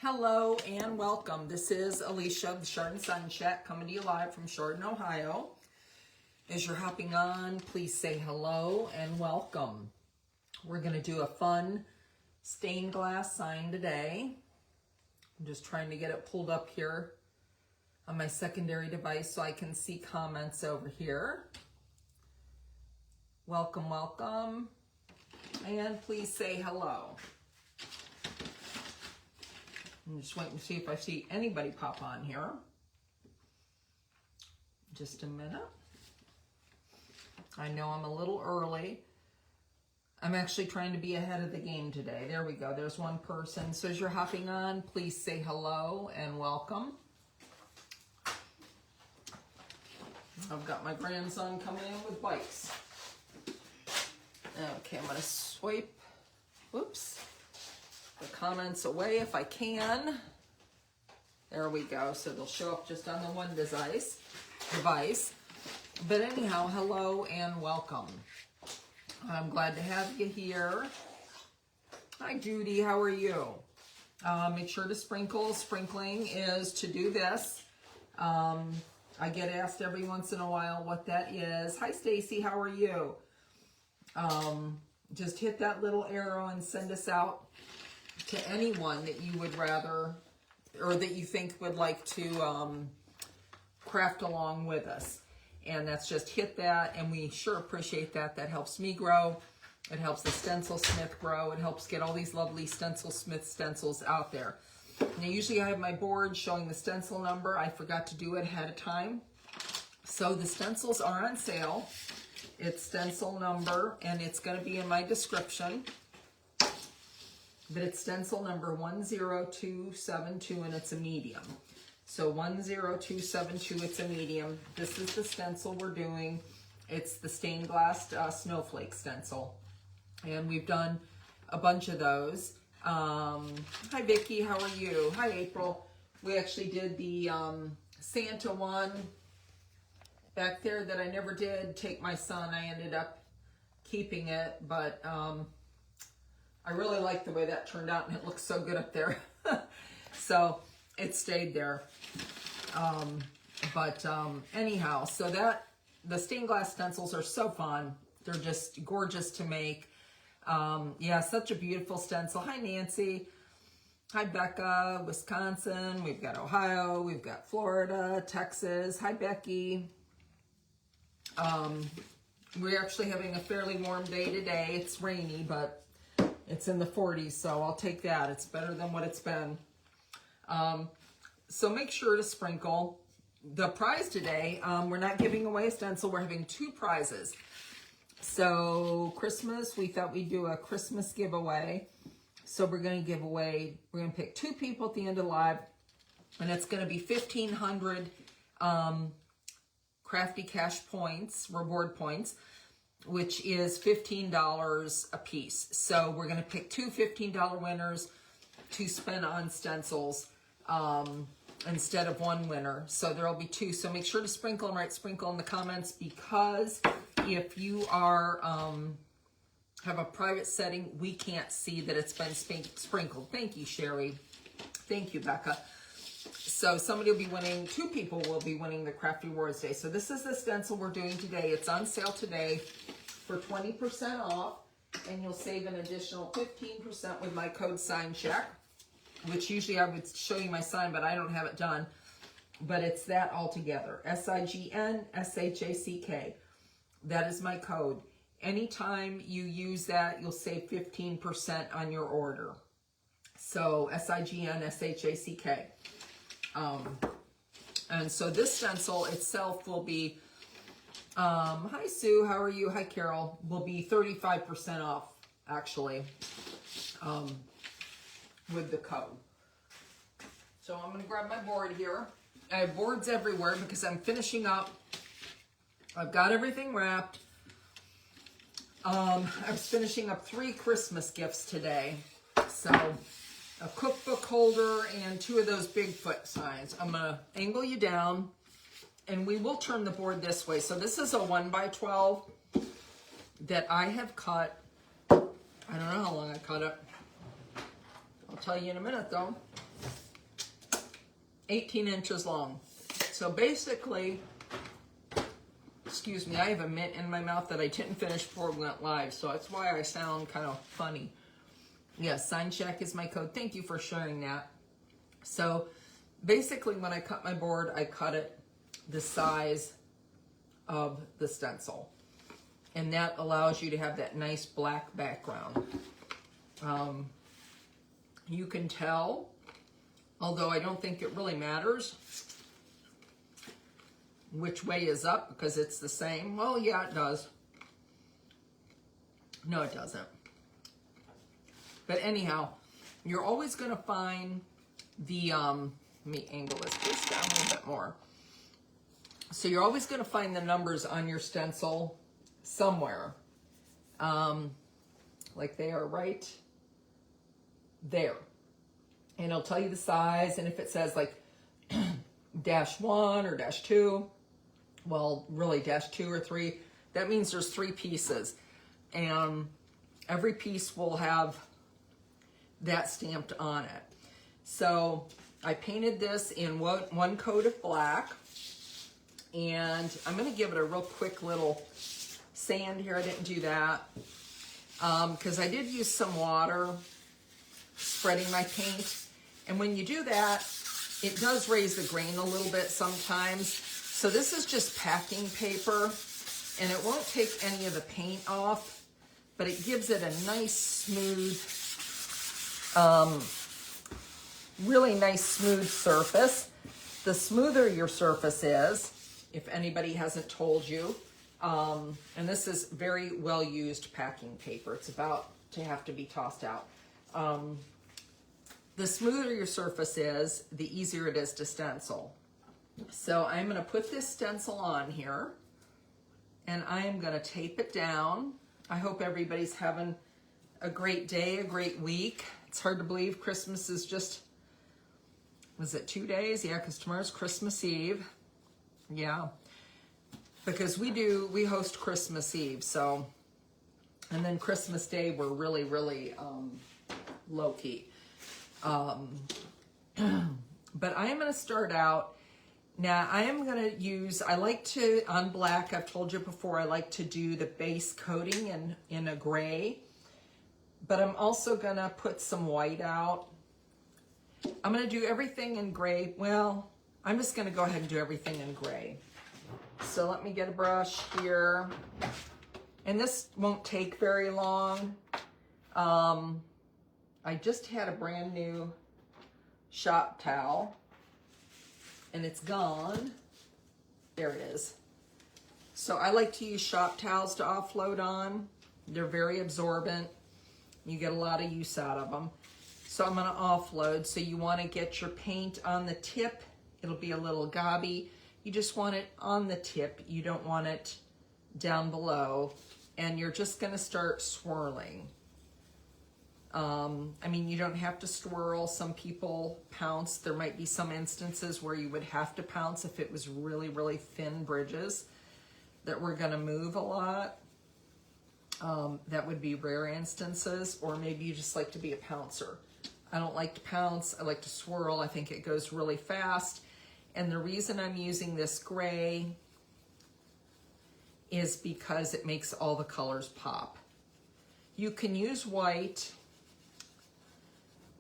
Hello and welcome. This is Alicia of the Chardon Sun Chat coming to you live from Chardon, Ohio. As you're hopping on, please say hello and welcome. We're going to do a fun stained glass sign today. I'm just trying to get it pulled up here on my secondary device so I can see comments over here. Welcome, welcome. And please say hello. I'm just waiting to see if I see anybody pop on here. Just a minute. I know I'm a little early. I'm actually trying to be ahead of the game today. There we go. There's one person. So as you're hopping on, please say hello and welcome. I've got my grandson coming in with bikes. Okay, I'm going to swipe. Whoops. The comments away if I can. There we go. So they'll show up just on the one device. But anyhow, hello and welcome. I'm glad to have you here. Hi, Judy. How are you? Make sure to sprinkle. Sprinkling is to do this. I get asked every once in a while what that is. Hi, Stacy. How are you? Just hit that little arrow and send us out to anyone that you would rather, or that you think would like to craft along with us. And that's just hit that, and we sure appreciate that. That helps me grow. It helps the Stencil Smith grow. It helps get all these lovely Stencil Smith stencils out there. Now, usually I have my board showing the stencil number. I forgot to do it ahead of time. So the stencils are on sale. It's stencil number, and it's going to be in my description. But it's stencil number 10272, and it's a medium. So 10272, it's a medium. This is the stencil we're doing. It's the stained glass Snowflake stencil. And we've done a bunch of those. Hi, Vicki. How are you? Hi, April. We actually did the Santa one back there that I never did take my son. I ended up keeping it, but I really like the way that turned out, and it looks so good up there. So it stayed there. Anyhow, so that the stained glass stencils are so fun. They're just gorgeous to make. Yeah, such a beautiful stencil. Hi, Nancy. Hi, Becca, Wisconsin. We've got Ohio. We've got Florida, Texas. Hi, Becky. We're actually having a fairly warm day today. It's rainy, but it's in the 40s, so I'll take that. It's better than what it's been. So make sure to sprinkle. The prize today, we're not giving away a stencil. We're having two prizes. So Christmas, we thought we'd do a Christmas giveaway. So we're going to give away, we're going to pick two people at the end of live, and it's going to be 1,500 Crafty Cash points, reward points, which is $15 a piece. So we're going to pick two $15 winners to spend on stencils instead of one winner. So there'll be two. So make sure to sprinkle and write sprinkle in the comments, because if you are have a private setting, we can't see that it's been sprinkled. Thank you, Sherry. Thank you, Becca. So somebody will be winning, two people will be winning the Crafty Rewards Day. So this is the stencil we're doing today. It's on sale today for 20% off, and you'll save an additional 15% with my code sign check, which usually I would show you my sign, but I don't have it done. But it's that all together. SIGNSHACK. That is my code. Anytime you use that, you'll save 15% on your order. So SIGNSHACK. And so this stencil itself will be, hi Sue, how are you? Hi Carol, will be 35% off actually, with the code. So I'm going to grab my board here. I have boards everywhere because I'm finishing up. I've got everything wrapped. I was finishing up 3 Christmas gifts today. So a cookbook holder and 2 of those Bigfoot signs. I'm going to angle you down, and we will turn the board this way. So this is a 1x12 that I have cut. I don't know how long I cut it. I'll tell you in a minute though. 18 inches long. So basically, excuse me, I have a mint in my mouth that I didn't finish before we went live, so that's why I sound kind of funny. Yes, sign check is my code. Thank you for sharing that. So basically when I cut my board, I cut it the size of the stencil. And that allows you to have that nice black background. You can tell, although I don't think it really matters which way is up because it's the same. Well, yeah, it does. No, it doesn't. But anyhow, you're always going to find the, let me angle this just down a little bit more. So you're always going to find the numbers on your stencil somewhere. Like they are right there. And it'll tell you the size, and if it says like -1 or -2, well, really -2 or 3, that means there's 3 pieces. And every piece will have that stamped on it. So I painted this in one coat of black, and I'm going to give it a real quick little sand here. I didn't do that because I did use some water spreading my paint. And when you do that, it does raise the grain a little bit sometimes. So this is just packing paper, and it won't take any of the paint off, but it gives it a nice smooth, really nice smooth surface. The smoother your surface is, if anybody hasn't told you, and this is very well used packing paper. It's about to have to be tossed out. The smoother your surface is, the easier it is to stencil. So I'm going to put this stencil on here, and I am going to tape it down. I hope everybody's having a great day, a great week. It's hard to believe Christmas is just, was it 2 days? Yeah, because tomorrow's Christmas Eve. Yeah, because we host Christmas Eve, so, and then Christmas Day we're really, really low-key. But I am going to start out, now I am going to use, I like to, on black, I've told you before, I like to do the base coating in a gray, but I'm also going to put some white out. I'm going to do everything in gray. Well, I'm just going to go ahead and do everything in gray. So let me get a brush here. And this won't take very long. I just had a brand new shop towel, and it's gone. There it is. So I like to use shop towels to offload on. They're very absorbent. You get a lot of use out of them. So I'm going to offload. So you want to get your paint on the tip. It'll be a little gobby. You just want it on the tip. You don't want it down below. And you're just going to start swirling. I mean, you don't have to swirl. Some people pounce. There might be some instances where you would have to pounce if it was really, really thin bridges that were going to move a lot. That would be rare instances. Or maybe you just like to be a pouncer. I don't like to pounce. I like to swirl. I think it goes really fast. And the reason I'm using this gray is because it makes all the colors pop. You can use white,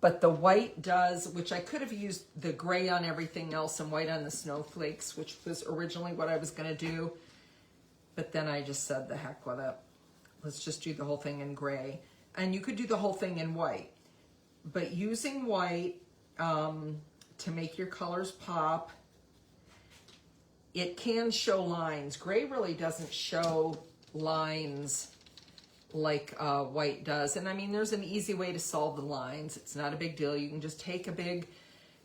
but the white does, which I could have used the gray on everything else and white on the snowflakes, which was originally what I was going to do. But then I just said, the heck with it. Let's just do the whole thing in gray. And you could do the whole thing in white. But using white to make your colors pop, it can show lines. Gray really doesn't show lines like white does. And I mean, there's an easy way to solve the lines. It's not a big deal. You can just take a big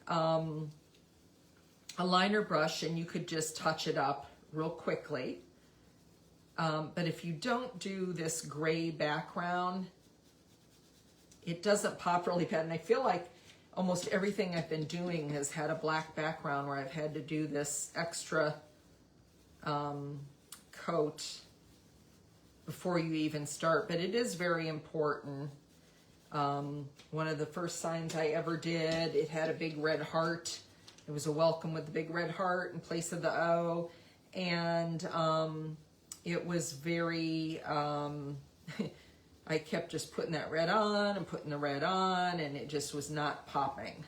a liner brush and you could just touch it up real quickly. But if you don't do this gray background, it doesn't pop really bad. And I feel like almost everything I've been doing has had a black background where I've had to do this extra coat before you even start. But it is very important. One of the first signs I ever did, it had a big red heart It was a welcome with the big red heart in place of the O. And it was very, I kept just putting that red on and putting the red on, and it just was not popping.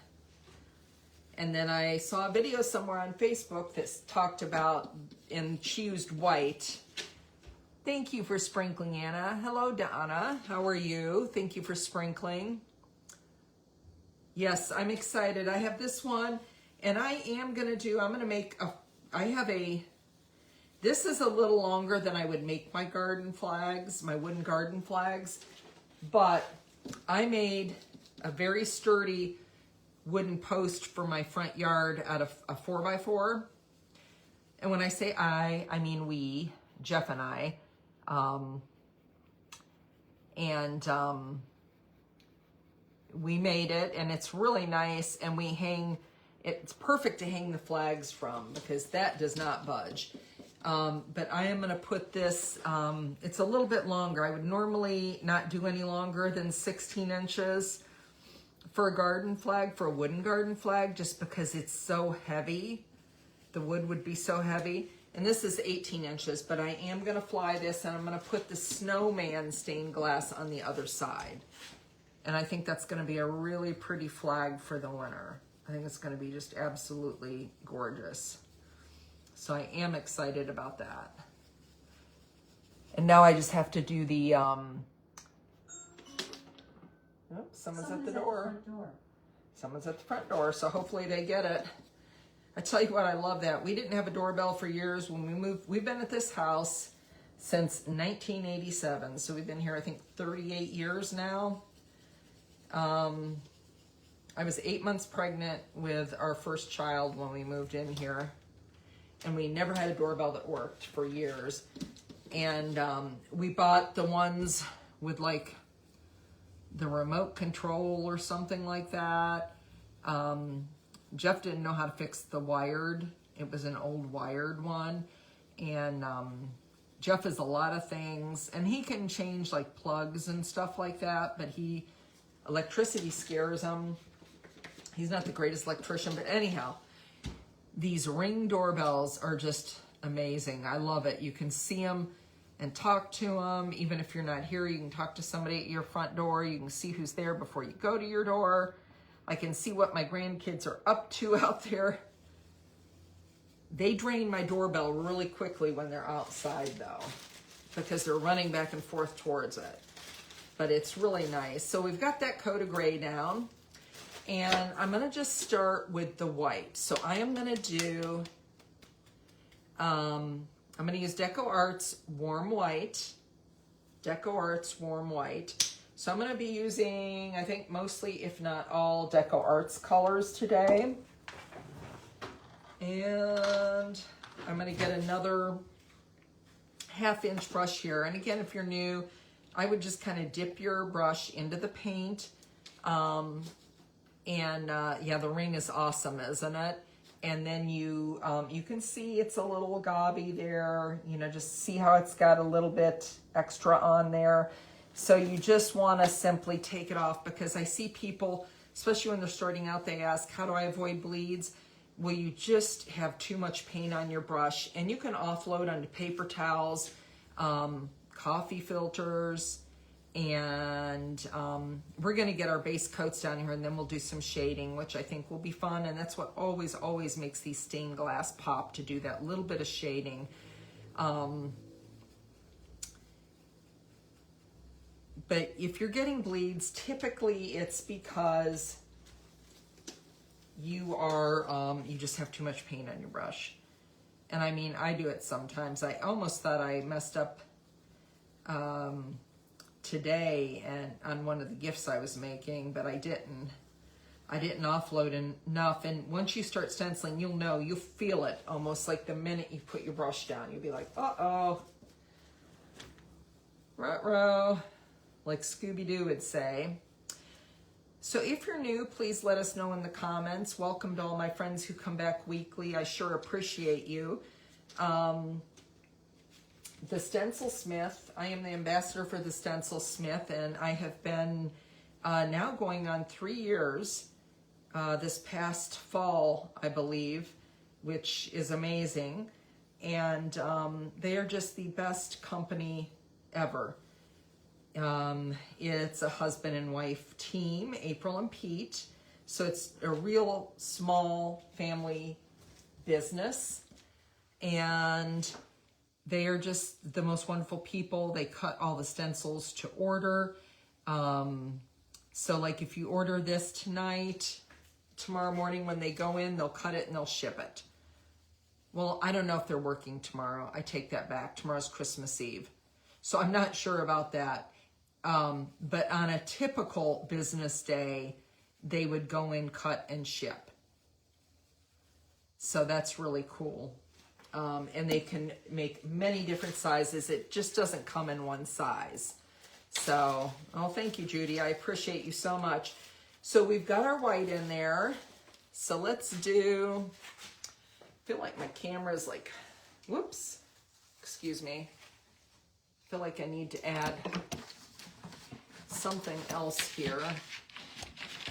And then I saw a video somewhere on Facebook that talked about, and she used white. Thank you for sprinkling, Anna. Hello, Donna. How are you? Thank you for sprinkling. Yes, I'm excited. I have this one, and I'm going to make this is a little longer than I would make my garden flags, my wooden garden flags, but I made a very sturdy wooden post for my front yard out of a 4x4. And when I say I mean we, Jeff and I. We made it, and it's really nice, and it's perfect to hang the flags from because that does not budge. But I am going to put this, it's a little bit longer. I would normally not do any longer than 16 inches for a garden flag, for a wooden garden flag, just because it's so heavy. The wood would be so heavy. And this is 18 inches, but I am going to fly this, and I'm going to put the snowman stained glass on the other side. And I think that's going to be a really pretty flag for the winter. I think it's going to be just absolutely gorgeous. So I am excited about that. And now I just have to do the, someone's at the door. Someone's at the front door, so hopefully they get it. I tell you what, I love that. We didn't have a doorbell for years when we moved. We've been at this house since 1987, so we've been here, I think, 38 years now. I was 8 months pregnant with our first child when we moved in here, and we never had a doorbell that worked for years. And we bought the ones with like the remote control or something like that. Jeff didn't know how to fix the wired. It was an old wired one. And Jeff is a lot of things, and he can change like plugs and stuff like that, but electricity scares him. He's not the greatest electrician, but anyhow, these Ring doorbells are just amazing. I love it. You can see them and talk to them. Even if you're not here, you can talk to somebody at your front door. You can see who's there before you go to your door. I can see what my grandkids are up to out there. They drain my doorbell really quickly when they're outside, though, because they're running back and forth towards it. But it's really nice. So we've got that coat of gray down, and I'm going to just start with the white. So I am going to do, I'm going to use Deco Arts Warm White. Deco Arts Warm White. So I'm going to be using, I think, mostly, if not all, Deco Arts colors today. And I'm going to get another 1/2 inch brush here. And again, if you're new, I would just kind of dip your brush into the paint. Yeah, the Ring is awesome, isn't it? And then you can see it's a little gobby there. You know, just see how it's got a little bit extra on there. So you just want to simply take it off, because I see people, especially when they're starting out, they ask, how do I avoid bleeds? Well, you just have too much paint on your brush, and you can offload onto paper towels, coffee filters, and we're going to get our base coats down here, and then we'll do some shading, which I think will be fun. And that's what always makes these stained glass pop, to do that little bit of shading. But if you're getting bleeds, typically it's because you just have too much paint on your brush. And I mean, I do it sometimes. I almost thought I messed up today and on one of the gifts I was making, but I didn't offload enough. And once you start stenciling, you'll feel it almost like the minute you put your brush down. You'll be like, uh-oh, ruh-roh, like Scooby-Doo would say. So if you're new, please let us know in the comments. Welcome to all my friends who come back weekly. I sure appreciate you. The Stencil Smith, I am the ambassador for the Stencil Smith, and I have been now going on 3 years this past fall, I believe, which is amazing. And they are just the best company ever. It's a husband and wife team, April and Pete. So it's a real small family business. And they are just the most wonderful people. They cut all the stencils to order. So like if you order this tonight, tomorrow morning when they go in, they'll cut it and they'll ship it. Well, I don't know if they're working tomorrow. I take that back. Tomorrow's Christmas Eve. So I'm not sure about that. But on a typical business day, they would go in, cut, and ship. So that's really cool. And they can make many different sizes. It just doesn't come in one size. So, oh, thank you, Judy. I appreciate you so much. So we've got our white in there. So let's do... I feel like my camera is like, whoops, excuse me. I feel like I need to add something else here.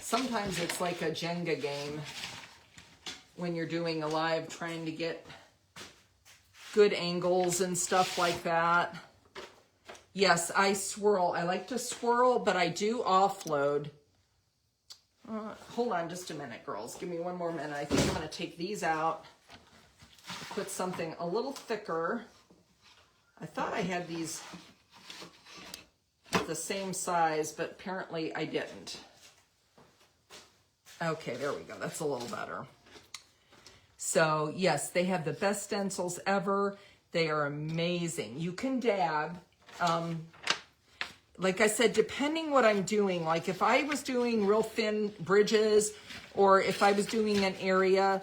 Sometimes it's like a Jenga game when you're doing a live trying to get good angles and stuff like that. Yes, I swirl. I like to swirl, but I do offload. Hold on just a minute, girls. Give me one more minute. I think I'm going to take these out. Put something a little thicker. I thought I had these the same size, but apparently I didn't. Okay, there we go. That's a little better. So yes, they have the best stencils ever. They are amazing. You can dab. Like I said, depending what I'm doing, like if I was doing real thin bridges or if I was doing an area,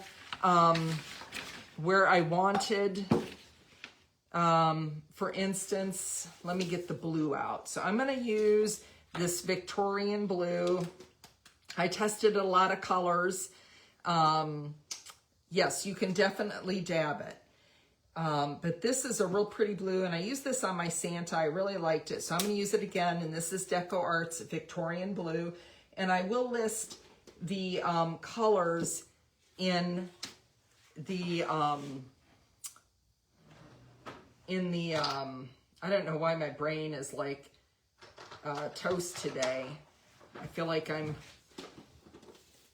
where I wanted, for instance, let me get the blue out. So I'm going to use this Victorian blue. I tested a lot of colors. Yes, you can definitely dab it. But this is a real pretty blue, and I used this on my Santa. I really liked it. So I'm going to use it again, and this is Deco Arts Victorian blue. And I will list the colors in the I don't know why my brain is like toast today. I feel like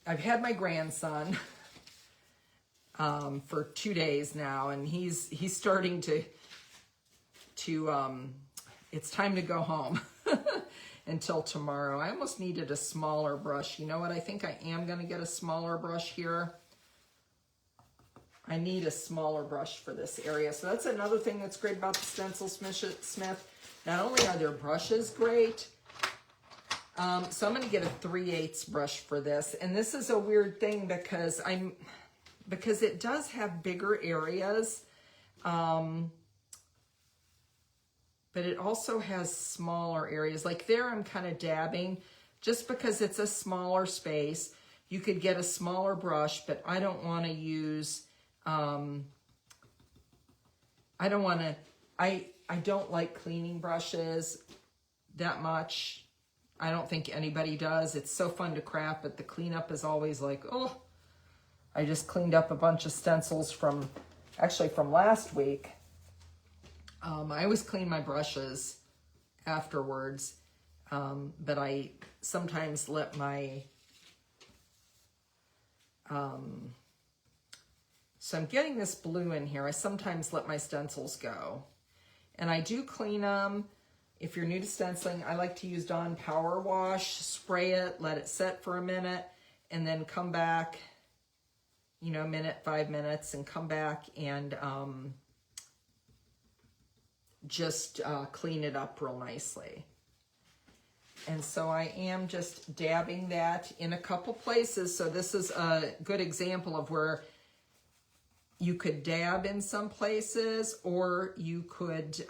I've had my grandson for 2 days now, and he's starting to it's time to go home until tomorrow. I almost needed a smaller brush. You know what? I think I am going to get a smaller brush here. I need a smaller brush for this area. So that's another thing that's great about the Stencil Smith. Not only are their brushes great, so I'm going to get a 3/8 brush for this. And this is a weird thing because it does have bigger areas, but it also has smaller areas. Like there I'm kind of dabbing just because it's a smaller space. You could get a smaller brush, but I don't want to use... I don't like cleaning brushes that much. I don't think anybody does. It's so fun to craft, but the cleanup is always like, oh, I just cleaned up a bunch of stencils from last week. I always clean my brushes afterwards, but I sometimes let my, so I'm getting this blue in here. I sometimes let my stencils go. And I do clean them. If you're new to stenciling, I like to use Dawn Power Wash, spray it, let it set for a minute, and then come back, you know, 5 minutes, and come back and just clean it up real nicely. And so I am just dabbing that in a couple places. So this is a good example of where you could dab in some places, or you could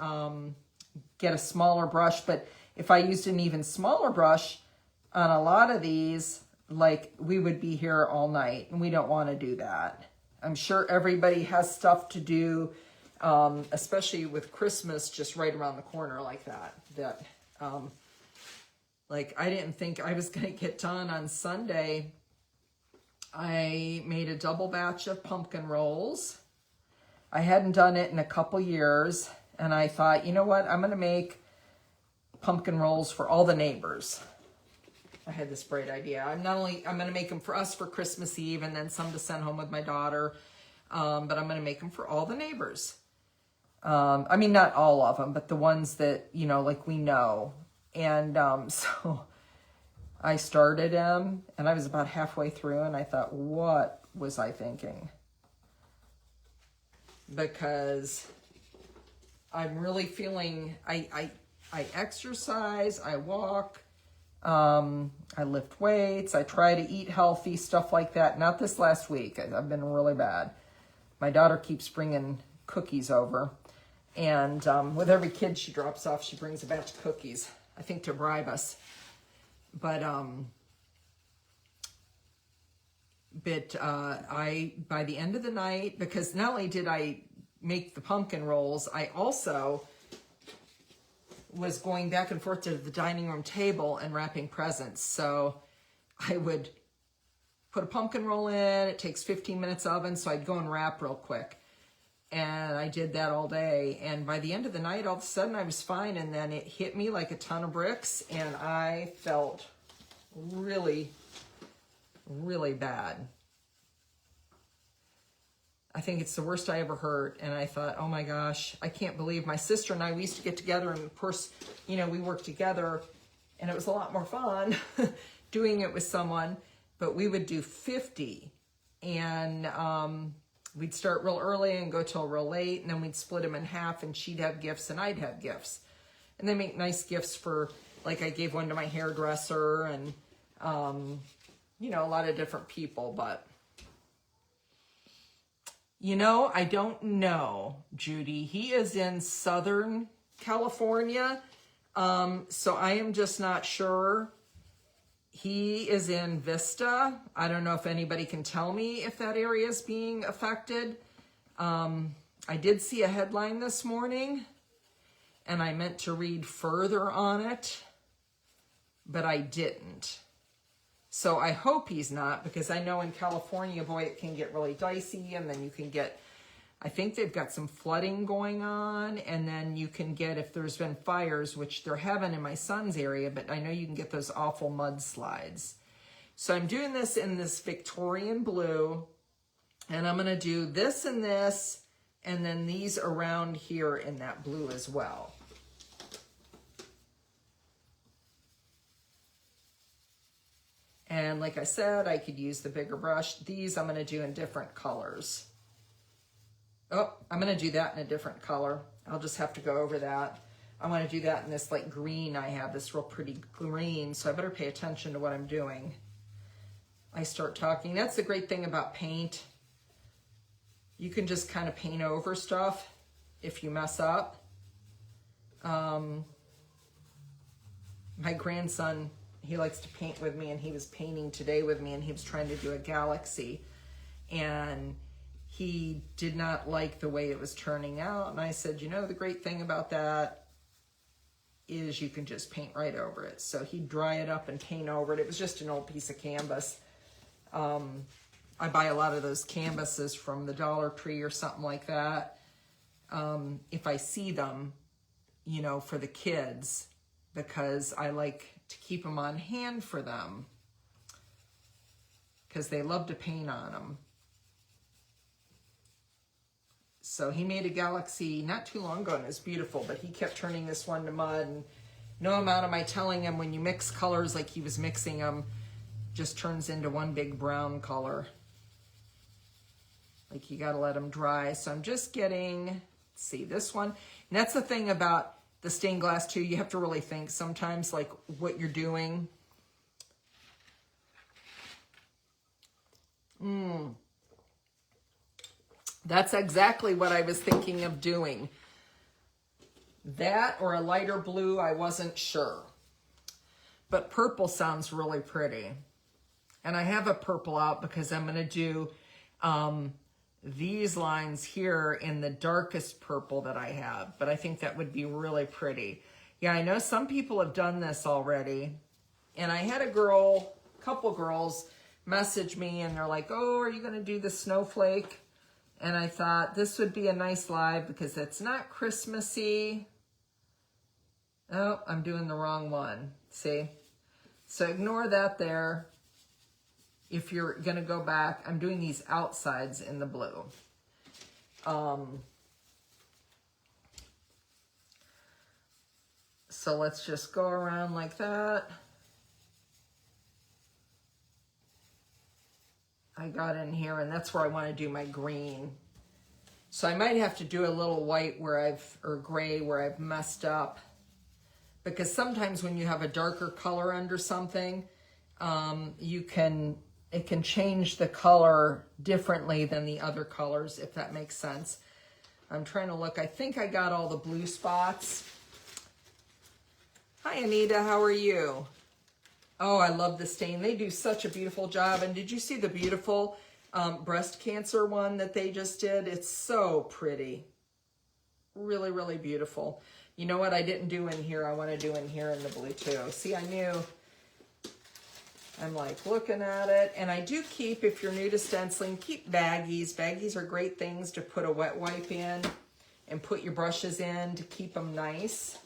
get a smaller brush. But if I used an even smaller brush on a lot of these, like, we would be here all night, and we don't want to do that. I'm sure everybody has stuff to do, especially with Christmas just right around the corner like that. Like, I didn't think I was going to get done on Sunday I made a double batch of pumpkin rolls. I hadn't done it in a couple years, and I thought, you know what, I'm going to make pumpkin rolls for all the neighbors. I had this bright idea. I'm going to make them for us for Christmas Eve and then some to send home with my daughter. But I'm going to make them for all the neighbors. I mean, not all of them, but the ones that, you know, like we know. And so I started them, and I was about halfway through, and I thought, what was I thinking? Because I'm really feeling, I exercise, I walk, I lift weights, I try to eat healthy, stuff like that. Not this last week. I've been really bad. My daughter keeps bringing cookies over. And with every kid she drops off, she brings a batch of cookies, I think to bribe us. But I, by the end of the night, because not only did I make the pumpkin rolls, I also was going back and forth to the dining room table and wrapping presents. So I would put a pumpkin roll in, it takes 15 minutes oven, so I'd go and wrap real quick. And I did that all day. And by the end of the night, all of a sudden I was fine. And then it hit me like a ton of bricks. And I felt really, really bad. I think it's the worst I ever hurt. And I thought, oh my gosh, I can't believe my sister and I, we used to get together. And of course, you know, we worked together. And it was a lot more fun doing it with someone. But we would do 50. And we'd start real early and go till real late, and then we'd split them in half, and she'd have gifts and I'd have gifts. And they make nice gifts for, like I gave one to my hairdresser and, you know, a lot of different people. But, you know, I don't know, Judy. He is in Southern California, so I am just not sure. He is in Vista. I don't know if anybody can tell me if that area is being affected. I did see a headline this morning, and I meant to read further on it, but I didn't. So I hope he's not, because I know in California, boy, it can get really dicey, and then you can get, I think they've got some flooding going on, and then you can get, if there's been fires, which there haven't in my son's area, but I know you can get those awful mudslides. So I'm doing this in this Victorian blue, and I'm going to do this and this, and then these around here in that blue as well. And like I said, I could use the bigger brush. These I'm going to do in different colors. Oh, I'm going to do that in a different color. I'll just have to go over that. I want to do that in this like green I have, this real pretty green, so I better pay attention to what I'm doing. I start talking. That's the great thing about paint. You can just kind of paint over stuff if you mess up. My grandson, he likes to paint with me, and he was painting today with me, and he was trying to do a galaxy. And he did not like the way it was turning out. And I said, you know, the great thing about that is you can just paint right over it. So he'd dry it up and paint over it. It was just an old piece of canvas. I buy a lot of those canvases from the Dollar Tree or something like that. If I see them, you know, for the kids, because I like to keep them on hand for them, because they love to paint on them. So he made a galaxy not too long ago, and it's beautiful, but he kept turning this one to mud, and no amount of my telling him when you mix colors like he was mixing them just turns into one big brown color. Like, you got to let them dry. So I'm just getting, let's see, this one. And that's the thing about the stained glass too. You have to really think sometimes like what you're doing. That's exactly what I was thinking of doing. That or a lighter blue, I wasn't sure. But purple sounds really pretty. And I have a purple out because I'm going to do these lines here in the darkest purple that I have. But I think that would be really pretty. Yeah, I know some people have done this already. And I had a couple girls message me and they're like, oh, are you going to do the snowflake? And I thought this would be a nice live because it's not Christmassy. Oh, I'm doing the wrong one. See? So ignore that there. If you're going to go back, I'm doing these outsides in the blue. So let's just go around like that. I got in here, and that's where I want to do my green. So I might have to do a little white where or gray where I've messed up. Because sometimes when you have a darker color under something, it can change the color differently than the other colors, if that makes sense. I'm trying to look. I think I got all the blue spots. Hi, Anita. How are you? Oh, I love the stain. They do such a beautiful job. And did you see the beautiful breast cancer one that they just did? It's so pretty. Really, really beautiful. You know what I didn't do in here? I want to do in here in the blue too. See, I knew. I'm like looking at it. And I do keep, if you're new to stenciling, keep baggies. Baggies are great things to put a wet wipe in and put your brushes in to keep them nice.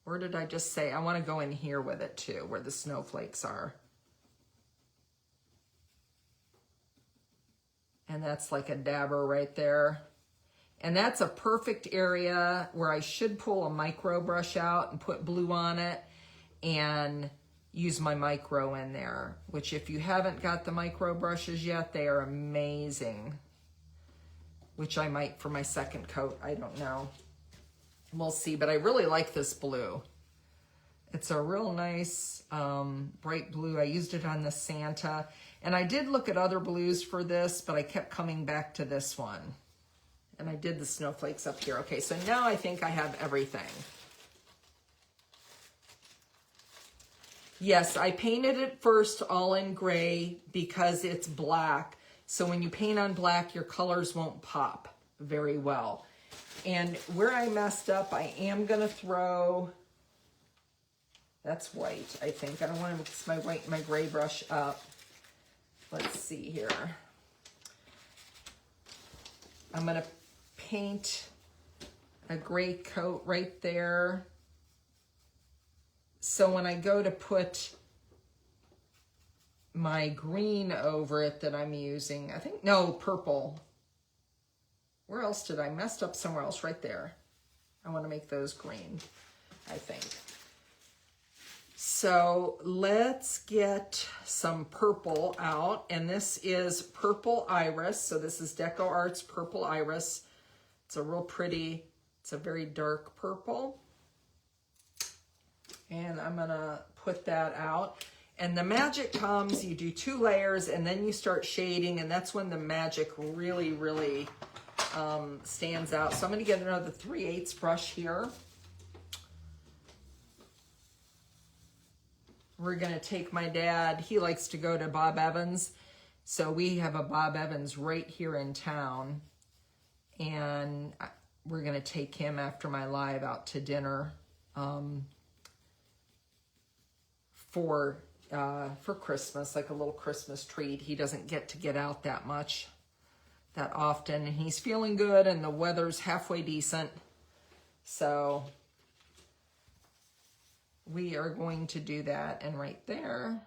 Where did I just say? I want to go in here with it too, where the snowflakes are. And that's like a dabber right there. And that's a perfect area where I should pull a micro brush out and put blue on it and use my micro in there, which if you haven't got the micro brushes yet, they are amazing, which I might for my second coat. I don't know. We'll see, but I really like this blue. It's a real nice bright blue. I used it on the Santa, and I did look at other blues for this, but I kept coming back to this one. And I did the snowflakes up here. Okay, so now I think I have everything. Yes, I painted it first all in gray because it's black. So when you paint on black, your colors won't pop very well. And where I messed up, I am going to throw, that's white, I think. I don't want to mix my white and my gray brush up. Let's see here. I'm going to paint a gray coat right there. So when I go to put my green over it that I'm using, I think, no, purple. Where else did I messed up somewhere else? Right there. I want to make those green, I think. So let's get some purple out. And this is Purple Iris. So this is Deco Arts Purple Iris. It's a real pretty, it's a very dark purple. And I'm going to put that out. And the magic comes, you do 2 layers and then you start shading. And that's when the magic really, really stands out. So I'm going to get another 3/8 brush here. We're going to take my dad. He likes to go to Bob Evans. So we have a Bob Evans right here in town. And we're going to take him after my live out to dinner for Christmas, like a little Christmas treat. He doesn't get out that often, and he's feeling good, and the weather's halfway decent. So we are going to do that, and right there.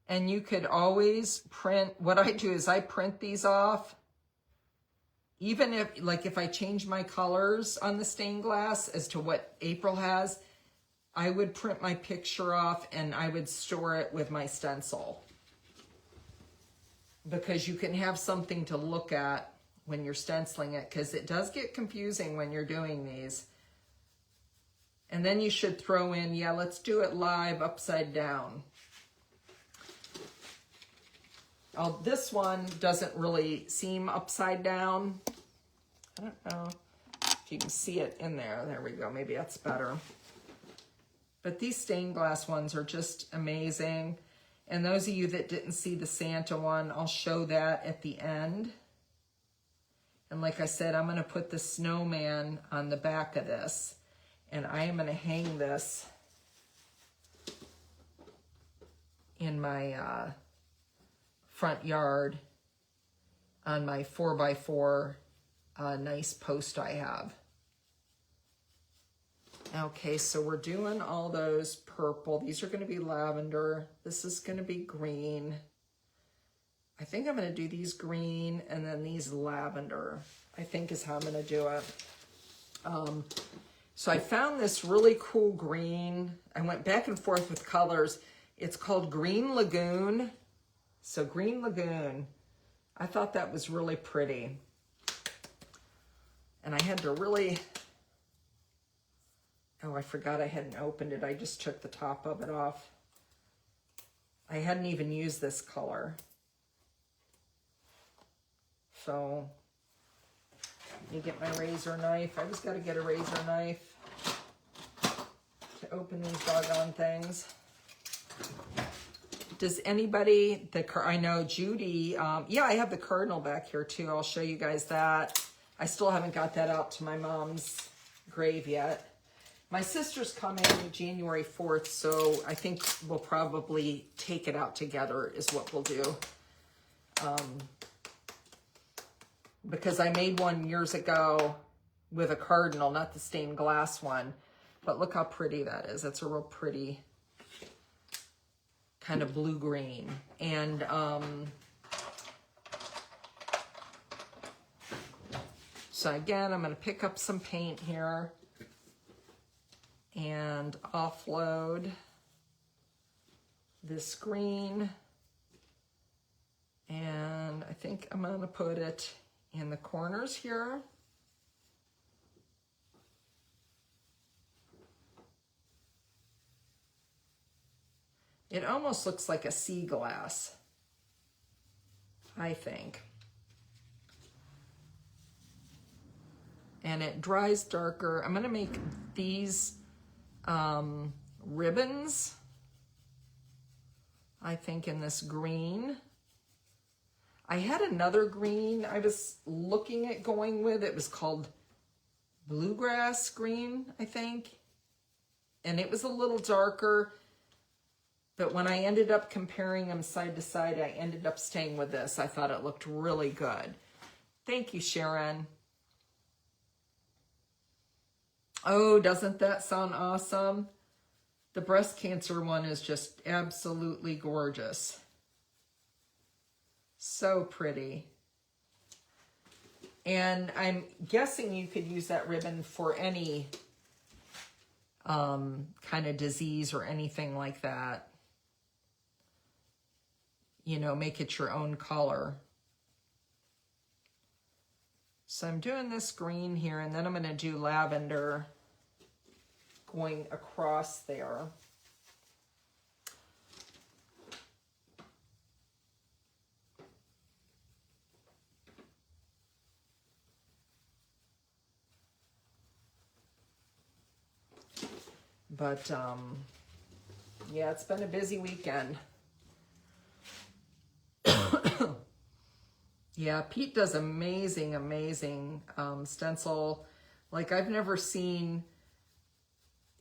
And you could always print, what I do is I print these off. Even if I change my colors on the stained glass as to what April has, I would print my picture off and I would store it with my stencil. Because you can have something to look at when you're stenciling it, because it does get confusing when you're doing these. And then you should throw in, yeah, let's do it live upside down. Oh, this one doesn't really seem upside down. I don't know if you can see it in there. There we go. Maybe that's better. But these stained glass ones are just amazing. And those of you that didn't see the Santa one, I'll show that at the end. And like I said, I'm going to put the snowman on the back of this. And I am going to hang this in my front yard on my 4x4 nice post I have. Okay, so we're doing all those purple. These are going to be lavender. This is going to be green. I think I'm going to do these green and then these lavender, I think is how I'm going to do it. So I found this really cool green. I went back and forth with colors. It's called Green Lagoon. So Green Lagoon. I thought that was really pretty. And I had to really... Oh, I forgot I hadn't opened it. I just took the top of it off. I hadn't even used this color. So, let me get my razor knife. I just got to get a razor knife to open these doggone things. Does anybody, I know Judy, yeah, I have the cardinal back here too. I'll show you guys that. I still haven't got that out to my mom's grave yet. My sister's coming January 4th, so I think we'll probably take it out together is what we'll do. Because I made one years ago with a cardinal, not the stained glass one. But look how pretty that is. That's a real pretty kind of blue-green. And so again, I'm going to pick up some paint here and offload this green. And I think I'm going to put it in the corners here. It almost looks like a sea glass, I think. And it dries darker. I'm going to make these ribbons, I think, in this green. I had another green I was looking at going with. It was called bluegrass green, I think. And it was a little darker. But when I ended up comparing them side to side, I ended up staying with this. I thought it looked really good. Thank you, Sharon. Oh, doesn't that sound awesome? The breast cancer one is just absolutely gorgeous. So pretty. And I'm guessing you could use that ribbon for any kind of disease or anything like that. You know, make it your own color. So I'm doing this green here, and then I'm going to do lavender going across there. But, yeah, it's been a busy weekend. Yeah, Pete does amazing stencil. Like, I've never seen,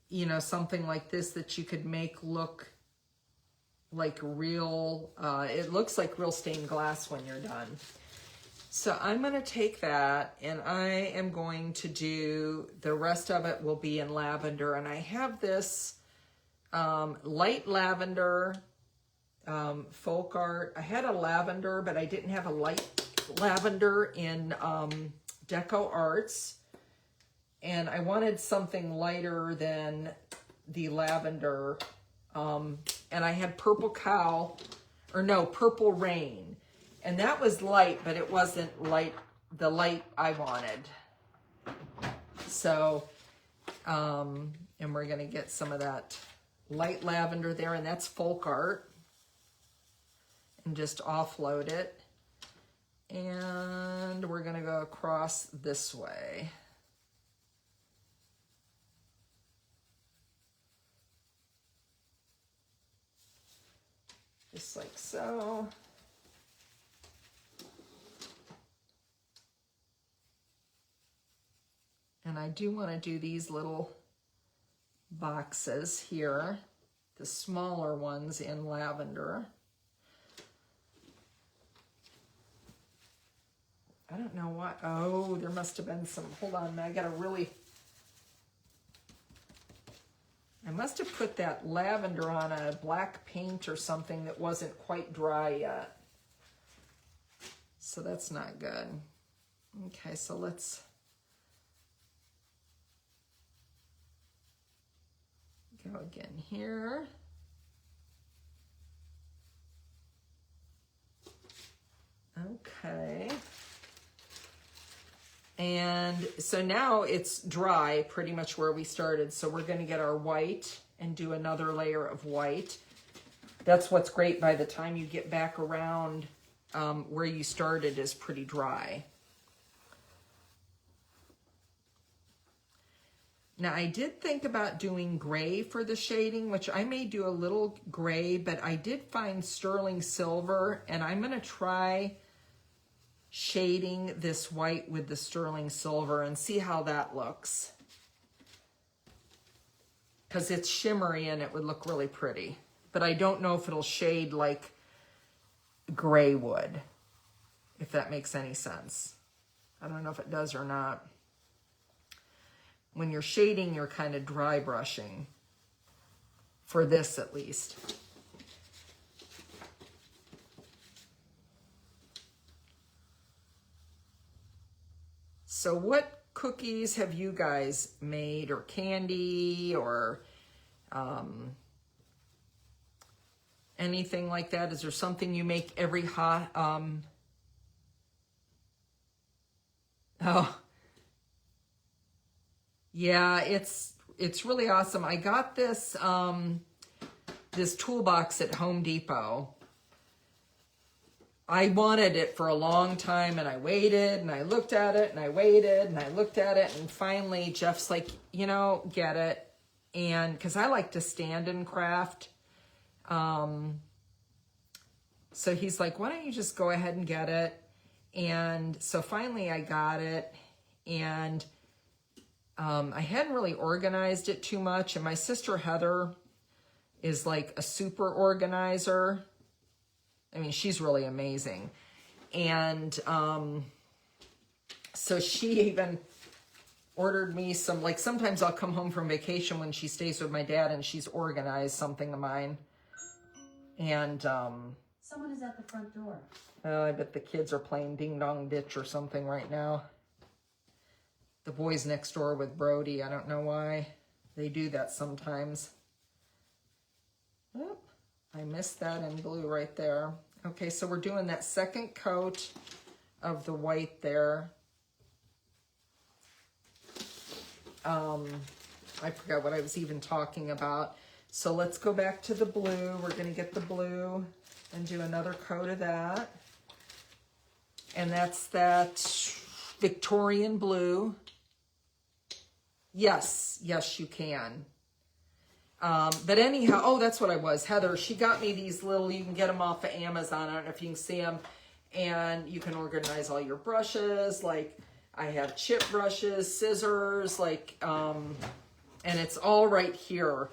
you know, something like this that you could make look like real, it looks like real stained glass when you're done. So I'm going to take that, and I am going to do, the rest of it will be in lavender. And I have this light lavender folk art. I had a lavender, but I didn't have a light lavender in Deco Arts. And I wanted something lighter than the lavender. And I had Purple Cow, or no, Purple Rain. And that was light, but it wasn't light, the light I wanted. So, and we're going to get some of that light lavender there, and that's folk art. And just offload it. And we're going to go across this way. Just like so. And I do want to do these little boxes here. the smaller ones in lavender. I don't know why. Oh, there must have been some. Hold on, I must have put that lavender on a black paint or something that wasn't quite dry yet. So that's not good. Okay, so let's go again here. Okay. And so now it's dry, pretty much where we started. So we're going to get our white and do another layer of white. That's what's great. By the time you get back around, where you started is pretty dry. Now, I did think about doing gray for the shading, which I may do a little gray, but I did find sterling silver, and I'm going to try shading this white with the sterling silver and see how that looks. Because it's shimmery and it would look really pretty. But I don't know if it'll shade like gray would, if that makes any sense. I don't know if it does or not. When you're shading, you're kind of dry brushing. For this, at least. So what cookies have you guys made, or candy, or anything like that? Is there something you make every hot? Oh, yeah, it's really awesome. I got this this toolbox at Home Depot. I wanted it for a long time, and I waited, and I looked at it, and I waited, and I looked at it, and finally Jeff's like, you know, get it. And because I like to stand and craft. So he's like, why don't you just go ahead and get it? And so finally I got it, and I hadn't really organized it too much. And my sister Heather is like a super organizer. I mean, she's really amazing. And so she even ordered me some, like sometimes I'll come home from vacation when she stays with my dad and she's organized something of mine. And someone is at the front door. Oh, I bet the kids are playing Ding Dong Ditch or something right now. The boys next door with Brody, I don't know why. They do that sometimes. Oh, I missed that in blue right there. Okay, so we're doing that second coat of the white there. I forgot what I was even talking about. So let's go back to the blue. We're going to get the blue and do another coat of that. And that's that Victorian blue. Yes, yes, you can. But anyhow, oh, that's what I was. Heather, she got me these little, you can get them off of Amazon. I don't know if you can see them. And you can organize all your brushes. Like, I have chip brushes, scissors, like, and it's all right here.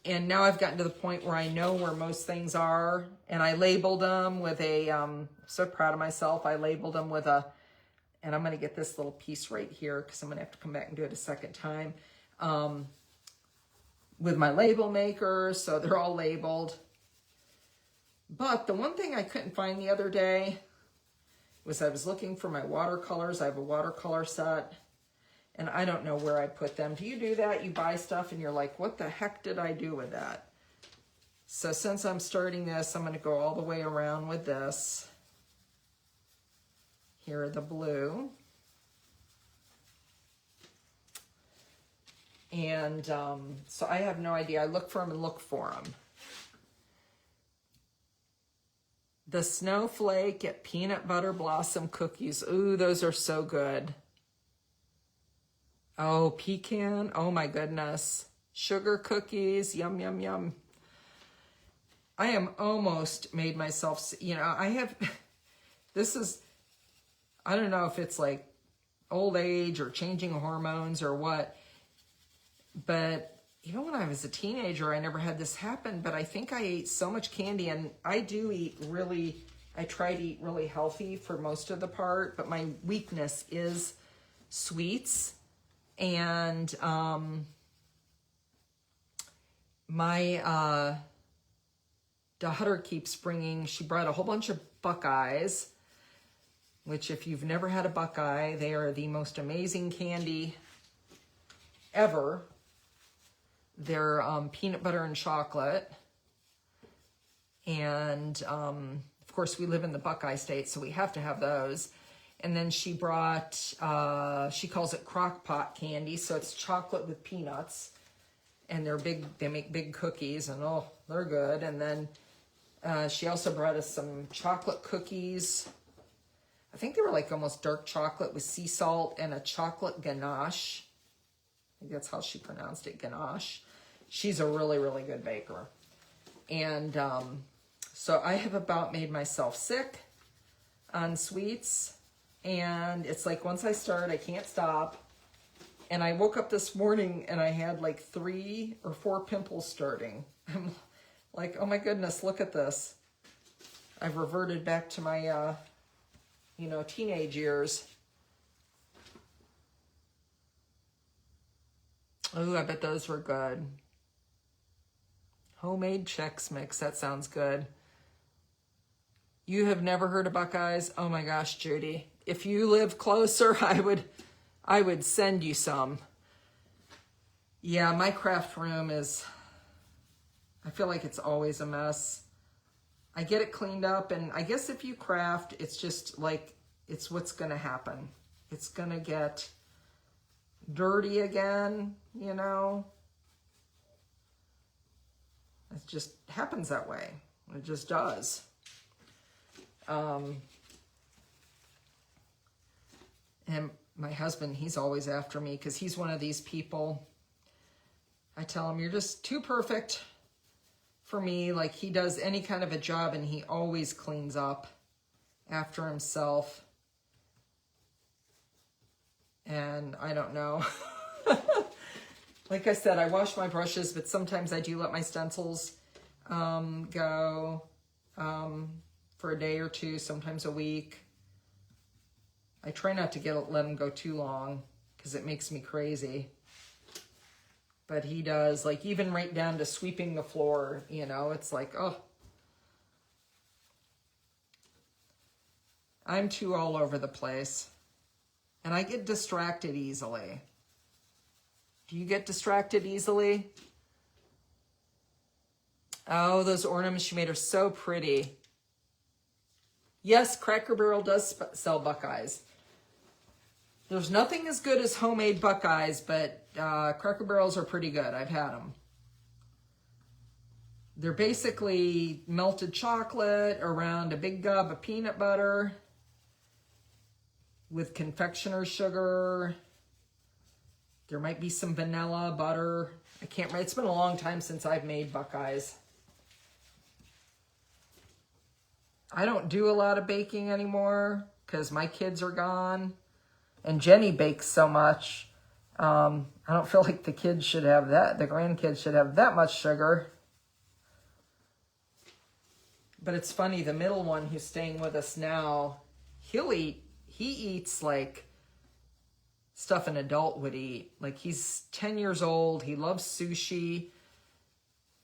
And now I've gotten to the point where I know where most things are. And I labeled them with a, so proud of myself. I labeled them with a, and I'm going to get this little piece right here because I'm going to have to come back and do it a second time. With my label maker, so they're all labeled. But the one thing I couldn't find the other day was I was looking for my watercolors. I have a watercolor set, and I don't know where I put them. Do you do that? You buy stuff and you're like, what the heck did I do with that? So since I'm starting this, I'm going to go all the way around with this. Here are the blue. And so I have no idea. I look for them and look for them. The Snowflake at Peanut Butter Blossom Cookies. Ooh, those are so good. Oh, pecan. Oh my goodness. Sugar cookies. Yum, yum, yum. I am almost made myself, you know, I have, this is, I don't know if it's like old age or changing hormones or what. But even when I was a teenager, I never had this happen, but I think I ate so much candy, and I try to eat really healthy for most of the part, but my weakness is sweets. And my daughter keeps she brought a whole bunch of Buckeyes, which if you've never had a Buckeye, they are the most amazing candy ever. They're peanut butter and chocolate. And of course, we live in the Buckeye state, so we have to have those. And then she brought, she calls it crock pot candy. So it's chocolate with peanuts. And they're big, they make big cookies, and oh, they're good. And then she also brought us some chocolate cookies. I think they were like almost dark chocolate with sea salt and a chocolate ganache. I think that's how she pronounced it, ganache. She's a really, really good baker. And so I have about made myself sick on sweets. And it's like once I start, I can't stop. And I woke up this morning and I had like 3 or 4 pimples starting. I'm like, oh my goodness, look at this. I've reverted back to my, teenage years. Oh, I bet those were good. Homemade Chex Mix, that sounds good. You have never heard of Buckeyes? Oh my gosh, Judy. If you live closer, I would send you some. Yeah, my craft room I feel like it's always a mess. I get it cleaned up, and I guess if you craft, it's just like, it's what's gonna happen. It's gonna get dirty again, It just happens that way. It just does. And my husband, he's always after me because he's one of these people. I tell him, you're just too perfect for me. Like, he does any kind of a job and he always cleans up after himself. And I don't know. Like I said, I wash my brushes, but sometimes I do let my stencils go for a day or two, sometimes a week. I try not to let them go too long because it makes me crazy. But he does, like, even right down to sweeping the floor, it's like, oh. I'm too all over the place. And I get distracted easily. Do you get distracted easily? Oh, those ornaments she made are so pretty. Yes, Cracker Barrel does sell Buckeyes. There's nothing as good as homemade Buckeyes, but Cracker Barrels are pretty good. I've had them. They're basically melted chocolate around a big gob of peanut butter with confectioner's sugar. There might be some vanilla, butter. I can't remember. It's been a long time since I've made Buckeyes. I don't do a lot of baking anymore because my kids are gone. And Jenny bakes so much. I don't feel like the kids should have that. The grandkids should have that much sugar. But it's funny, the middle one who's staying with us now, he eats like stuff an adult would eat. Like, he's 10 years old. He loves sushi.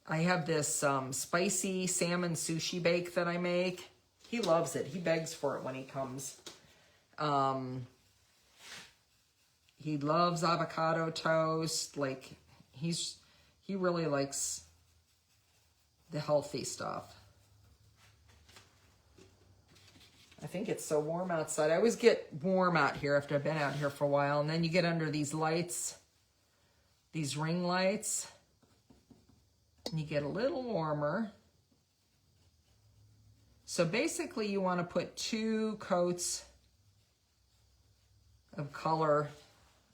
I have this spicy salmon sushi bake that I make. He loves it. He begs for it when he comes. He loves avocado toast. Like, he really likes the healthy stuff. I think it's so warm outside. I always get warm out here after I've been out here for a while. And then you get under these lights, these ring lights, and you get a little warmer. So basically you want to put 2 coats of color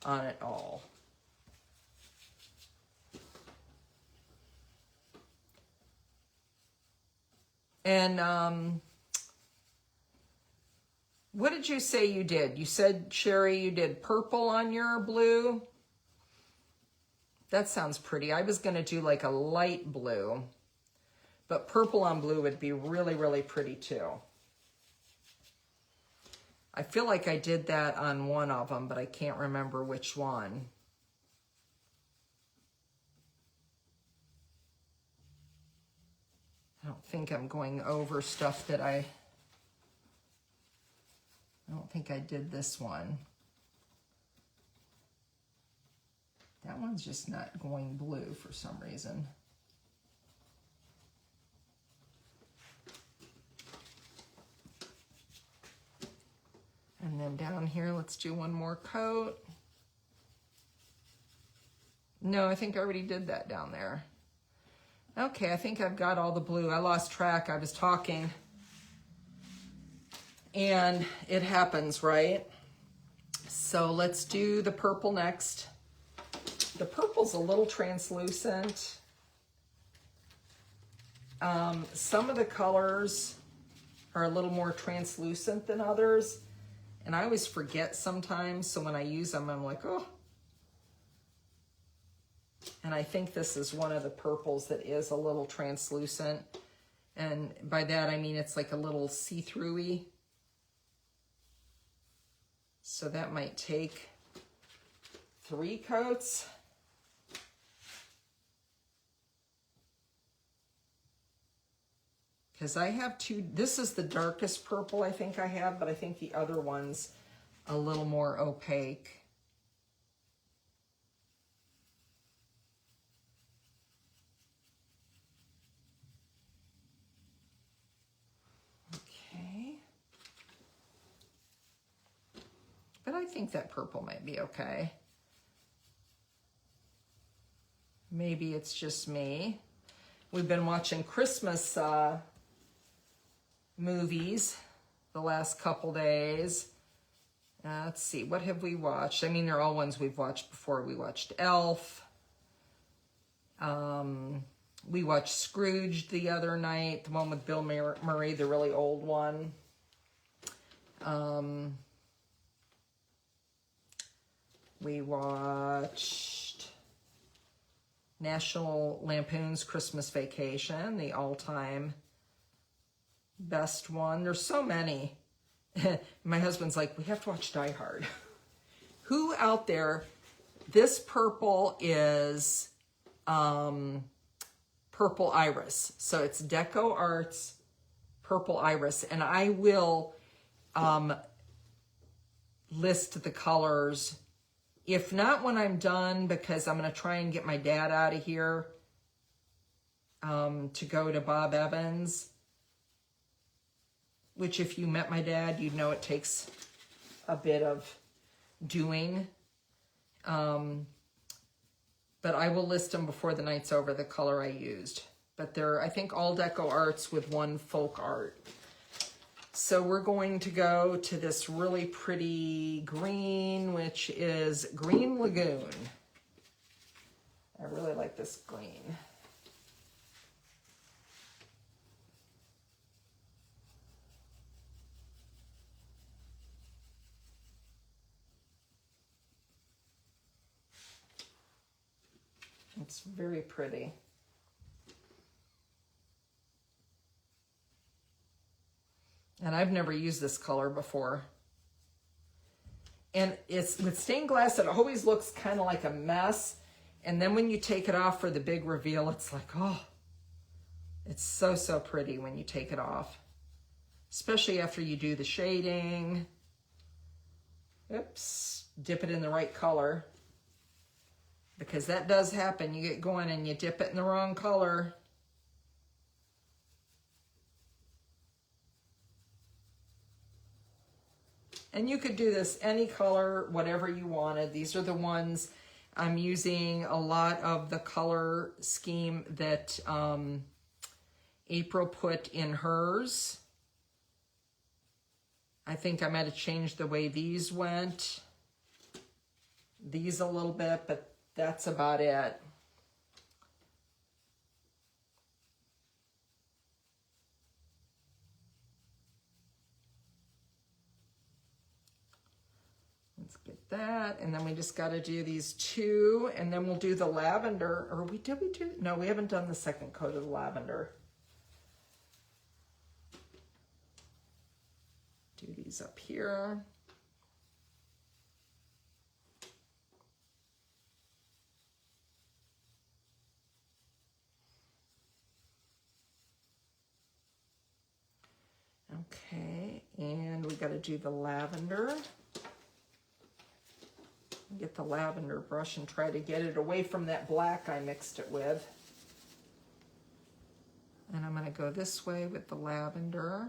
on it all. And what did you say you did? You said, Sherry, you did purple on your blue. That sounds pretty. I was going to do like a light blue, but purple on blue would be really, really pretty too. I feel like I did that on one of them, but I can't remember which one. I don't think I'm going over stuff that I don't think I did this one. That one's just not going blue for some reason. And then down here, let's do one more coat. No, I think I already did that down there. Okay, I think I've got all the blue. I lost track. I was talking. And it happens, right? So let's do the purple next. The purple's a little translucent. Some of the colors are a little more translucent than others. And I always forget sometimes, so when I use them, I'm like, oh. And I think this is one of the purples that is a little translucent. And by that, I mean it's like a little see-through-y. So that might take 3 coats. Because I have 2, this is the darkest purple I think I have, but I think the other one's a little more opaque. Okay. But I think that purple might be okay. Maybe it's just me. We've been watching Christmas movies the last couple days. Let's see, what have we watched? I mean, they're all ones we've watched before. We watched Elf. We watched Scrooge the other night, the one with Bill Murray, the really old one. We watched National Lampoon's Christmas Vacation, the all-time best one. There's so many. My husband's like, we have to watch Die Hard. Who out there, this purple is Purple Iris. So it's Deco Arts Purple Iris. And I will list the colors. If not when I'm done, because I'm going to try and get my dad out of here to go to Bob Evans. Which if you met my dad, you'd know it takes a bit of doing. But I will list them before the night's over, the color I used. But they're, I think, all Deco Arts with one folk art. So we're going to go to this really pretty green, which is Green Lagoon. I really like this green. It's very pretty. And I've never used this color before. And it's with stained glass, it always looks kind of like a mess. And then when you take it off for the big reveal, it's like, oh, it's so, so pretty when you take it off. Especially after you do the shading. Oops, dip it in the right color. Because that does happen. You get going and you dip it in the wrong color. And you could do this any color, whatever you wanted. These are the ones I'm using a lot of the color scheme that April put in hers. I think I might have changed the way these went. These a little bit, but that's about it. Let's get that, and then we just got to do these two, and then we'll do the lavender. Or did we do? No, we haven't done the second coat of the lavender. Do these up here. Okay, and we got to do the lavender. Get the lavender brush and try to get it away from that black I mixed it with. And I'm going to go this way with the lavender.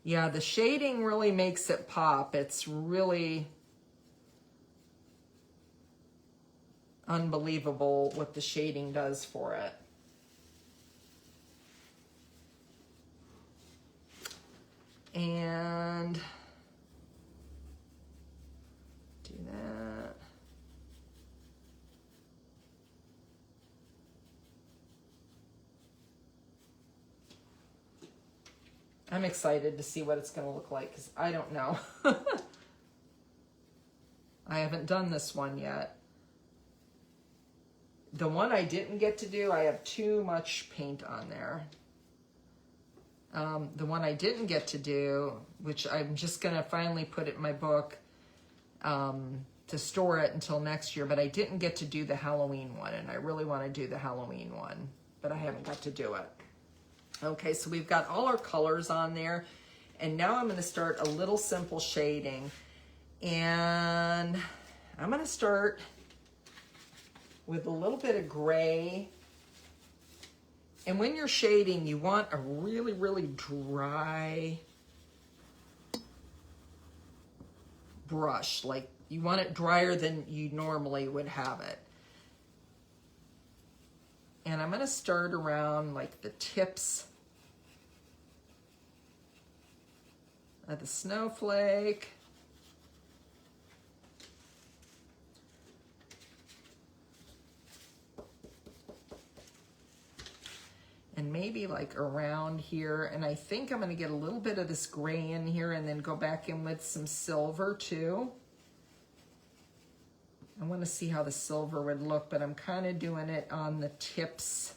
Yeah, the shading really makes it pop. It's really unbelievable what the shading does for it. And do that. I'm excited to see what it's going to look like because I don't know. I haven't done this one yet. The one I didn't get to do, I have too much paint on there. The one I didn't get to do, which I'm just going to finally put it in my book to store it until next year, but I didn't get to do the Halloween one, and I really want to do the Halloween one, but I haven't got to do it. Okay, so we've got all our colors on there, and now I'm going to start a little simple shading, and I'm going to start with a little bit of gray. And when you're shading, you want a really, really dry brush. Like, you want it drier than you normally would have it. And I'm going to start around like the tips of the snowflake. And maybe like around here, and I think I'm going to get a little bit of this gray in here and then go back in with some silver too. I want to see how the silver would look, but I'm kind of doing it on the tips.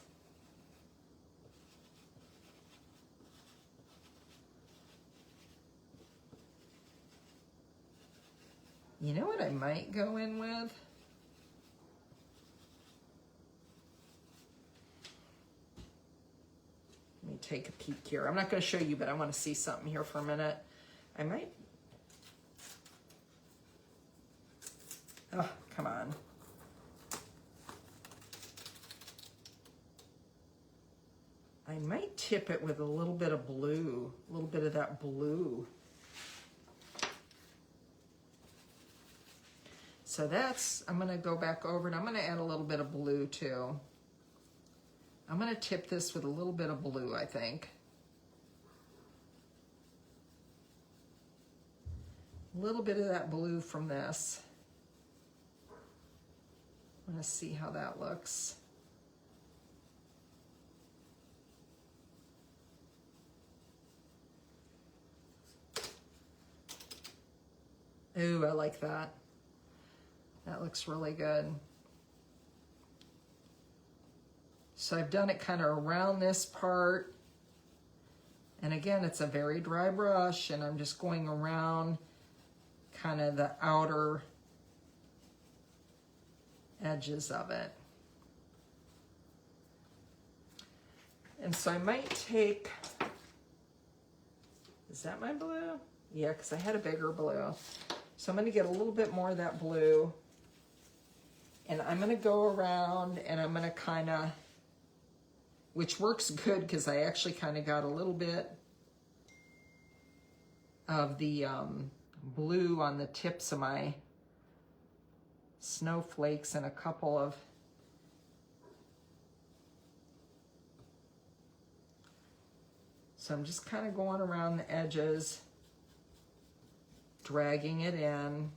You know what I might go in with? Let me take a peek here. I'm not going to show you, but I want to see something here for a minute. I might... Oh, come on. I might tip it with a little bit of blue, a little bit of that blue. So that's, I'm going to go back over and I'm going to add a little bit of blue too. I'm going to tip this with a little bit of blue, I think. A little bit of that blue from this. I'm going to see how that looks. Ooh, I like that. That looks really good. So I've done it kind of around this part. And again, it's a very dry brush, and I'm just going around kind of the outer edges of it. And so I might take, is that my blue? Yeah, because I had a bigger blue. So I'm going to get a little bit more of that blue. And I'm going to go around and I'm going to kind of, which works good because I actually kind of got a little bit of the blue on the tips of my snowflakes and a couple of so I'm just kind of going around the edges, dragging it in,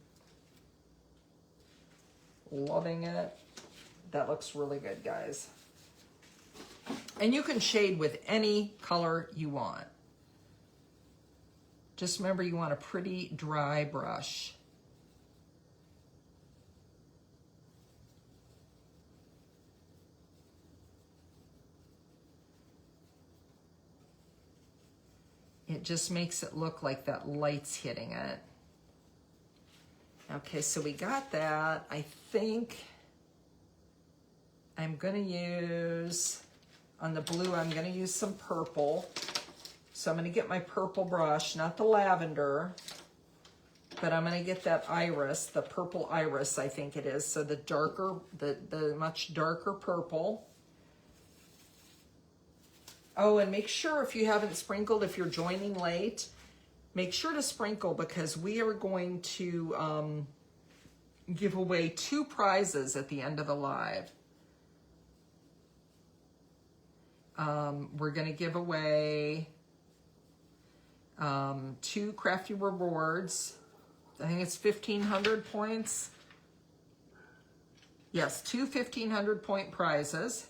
loving it. That looks really good, guys. And you can shade with any color you want. Just remember, you want a pretty dry brush. It just makes it look like that light's hitting it. Okay, so we got that. I think I'm gonna use, on the blue, I'm gonna use some purple. So I'm gonna get my purple brush, not the lavender, but I'm gonna get that iris, the purple iris, I think it is. So the darker, the much darker purple. Oh, and make sure if you haven't sprinkled, if you're joining late, make sure to sprinkle, because we are going to give away 2 prizes at the end of the live. We're going to give away 2 crafty rewards. I think it's 1,500 points. Yes, 2 1,500 point prizes.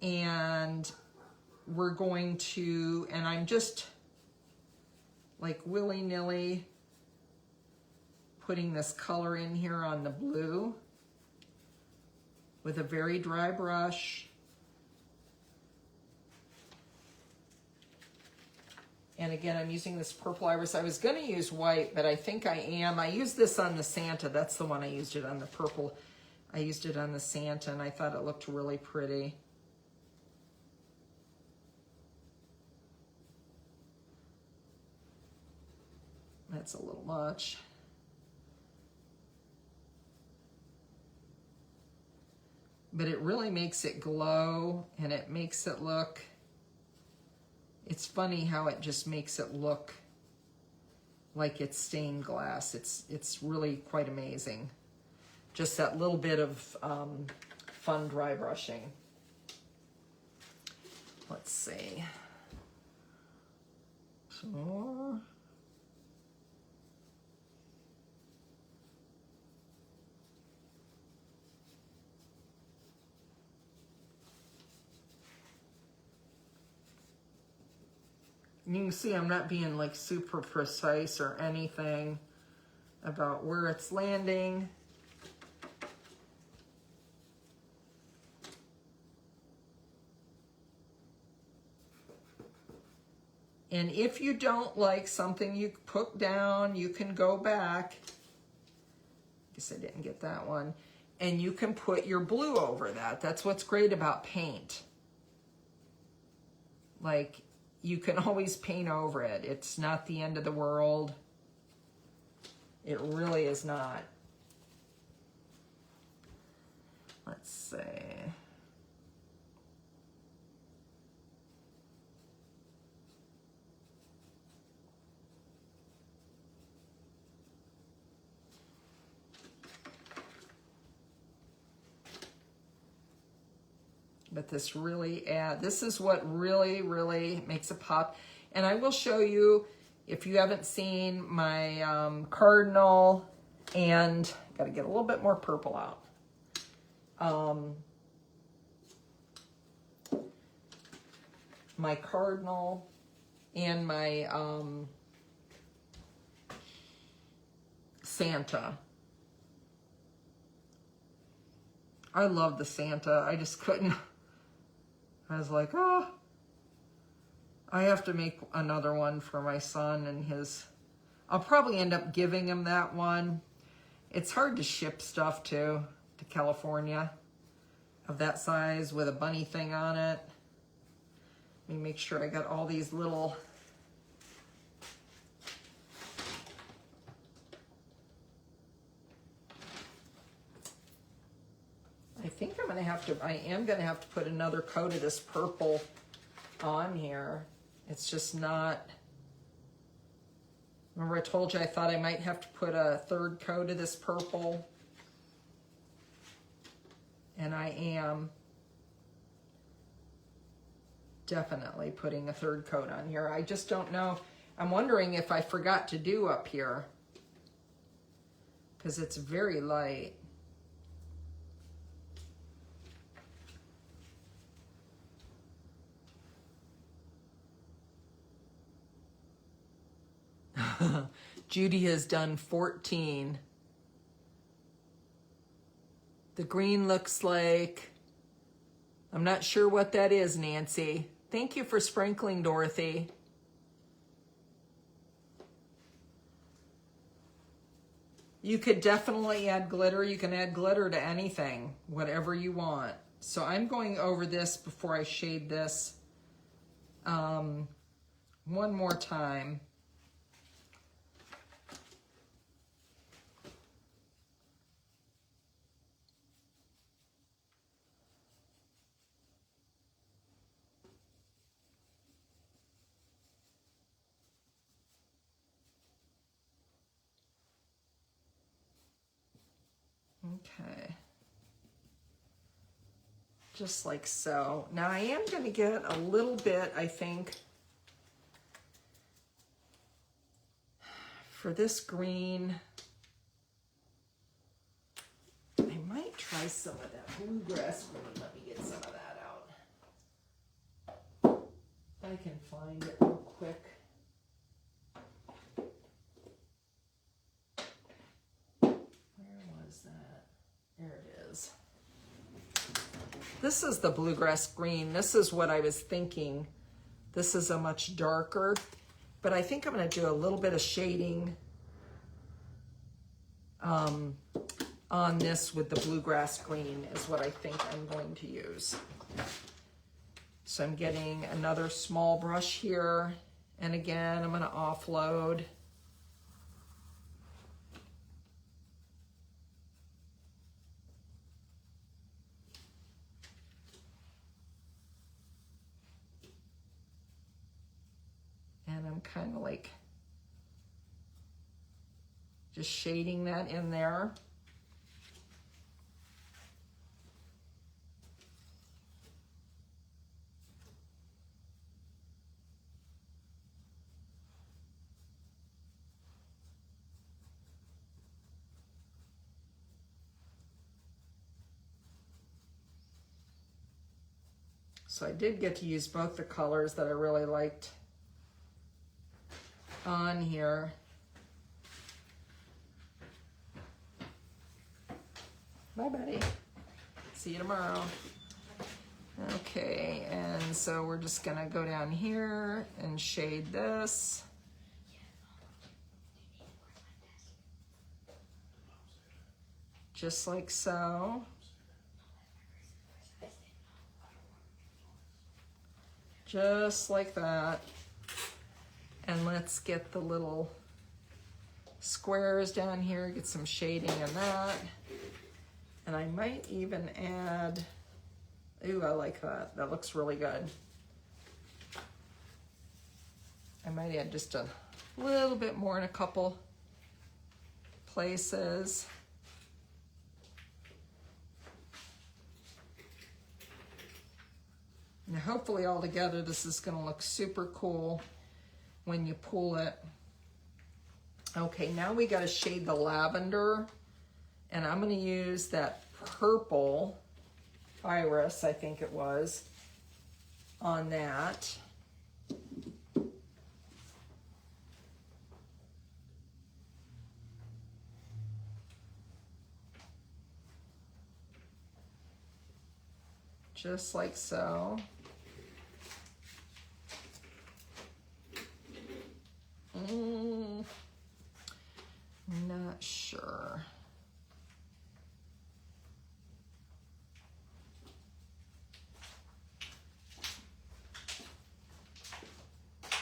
And we're going to, and I'm just like willy-nilly putting this color in here on the blue with a very dry brush. And again, I'm using this purple iris. I was going to use white, but I think I am. I used this on the Santa. That's the one I used it on, the purple. I used it on the Santa, and I thought it looked really pretty. That's a little much. But it really makes it glow, and it makes it look, it's funny how it just makes it look like it's stained glass. It's really quite amazing. Just that little bit of fun dry brushing. Let's see. So, you can see I'm not being like super precise or anything about where it's landing. And if you don't like something you put down, you can go back. Guess I didn't get that one. And you can put your blue over that. That's what's great about paint. Like, you can always paint over it. It's not the end of the world. It really is not. Let's see. But this really this is what really, really makes it pop. And I will show you, if you haven't seen my cardinal, and got to get a little bit more purple out. My cardinal and my Santa. I love the Santa. I just couldn't. I was like, oh, I have to make another one for my son and his. I'll probably end up giving him that one. It's hard to ship stuff to California of that size with a bunny thing on it. Let me make sure I got all these little. I think I'm gonna have to, I am gonna have to put another coat of this purple on here. It's just not, remember I told you I thought I might have to put a 3rd coat of this purple? And I am definitely putting a 3rd coat on here. I just don't know. I'm wondering if I forgot to do up here, because it's very light. Judy has done 14. The green looks like, I'm not sure what that is, Nancy. Thank you for sprinkling, Dorothy. You could definitely add glitter. You can add glitter to anything, whatever you want. So I'm going over this before I shade this one more time. Okay. Just like so. Now I am going to get a little bit, I think, for this green. I might try some of that bluegrass green. Let me get some of that out. I can find it real quick. Where was that? There it is. This is the bluegrass green. This is what I was thinking. This is a much darker, but I think I'm going to do a little bit of shading on this with the bluegrass green is what I think I'm going to use. So I'm getting another small brush here, and again, I'm going to offload. And I'm kind of like just shading that in there. So I did get to use both the colors that I really liked on here. Bye, buddy. See you tomorrow. Okay, and so we're just gonna go down here and shade this. Just like so. Just like that. And let's get the little squares down here, get some shading in that. And I might even add, ooh, I like that. That looks really good. I might add just a little bit more in a couple places. And hopefully all together this is going to look super cool when you pull it. Okay, now we got to shade the lavender, and I'm going to use that purple iris, I think it was, on that. Just like so. Not sure.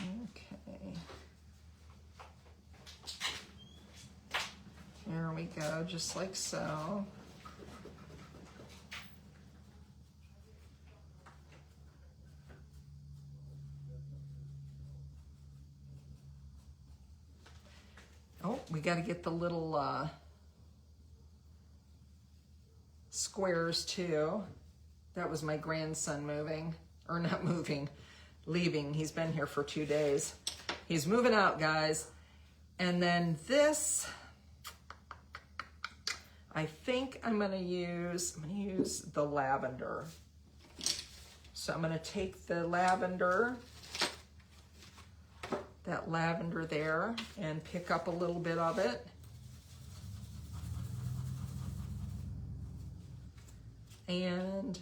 Okay. There we go, just like so. Oh, we got to get the little squares too. That was my grandson moving, or not moving, leaving. He's been here for 2 days. He's moving out, guys. And then this, I think I'm gonna use the lavender. So I'm gonna take the lavender that lavender there and pick up a little bit of it. And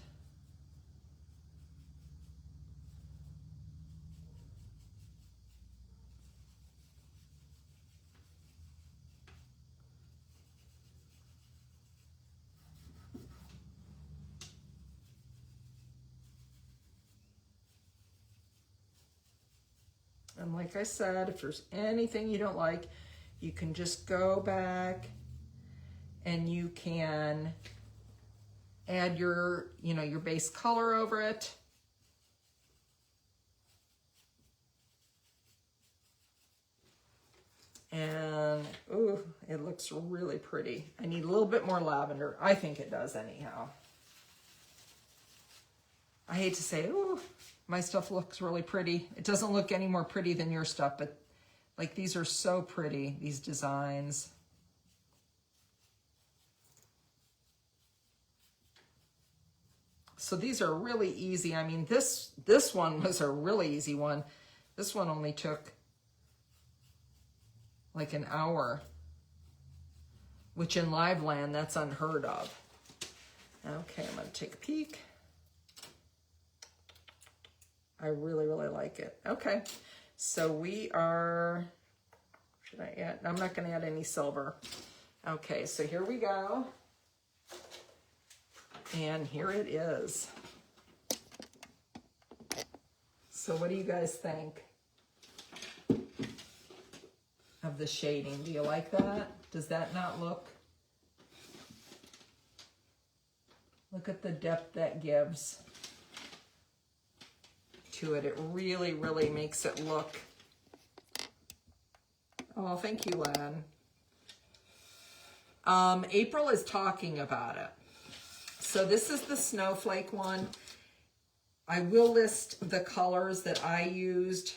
like I said, if there's anything you don't like, you can just go back and you can add your, your base color over it. And, ooh, it looks really pretty. I need a little bit more lavender. I think it does anyhow. I hate to say, ooh, my stuff looks really pretty. It doesn't look any more pretty than your stuff, but like these are so pretty, these designs. So these are really easy. I mean, this one was a really easy one. This one only took like an hour, which in live land, that's unheard of. Okay, I'm gonna take a peek. I really, really like it. Okay, so we are, should I add? I'm not gonna add any silver. Okay, so here we go. And here it is. So what do you guys think of the shading? Do you like that? Does that not look? Look at the depth that gives to it. It really, really makes it look. Oh, thank you, Len. April is talking about it. So this is the Snowflake one. I will list the colors that I used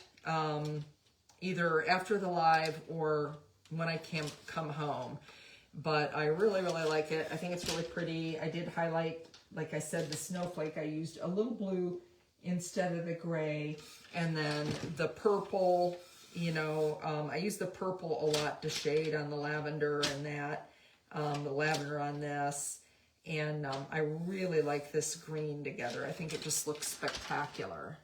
either after the live or when I come home. But I really, really like it. I think it's really pretty. I did highlight, like I said, the Snowflake. I used a little blue instead of the gray. And then the purple, I used the purple a lot to shade on the lavender and that, the lavender on this. And I really like this green together. I think it just looks spectacular.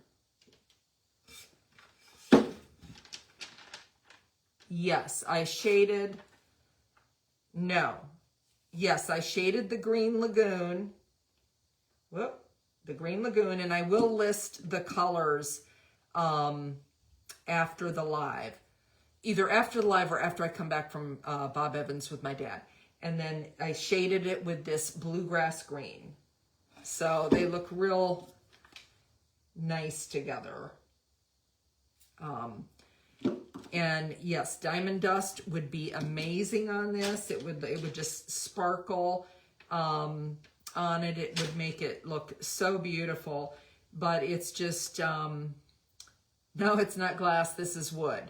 Yes, I shaded. No. Yes, I shaded the Green Lagoon. Whoop. The Green Lagoon. And I will list the colors after the live. Either after the live or after I come back from Bob Evans with my dad. And then I shaded it with this bluegrass green. So they look real nice together. And yes, Diamond Dust would be amazing on this. It would just sparkle on it. It would make it look so beautiful. But it's just, no, it's not glass. This is wood.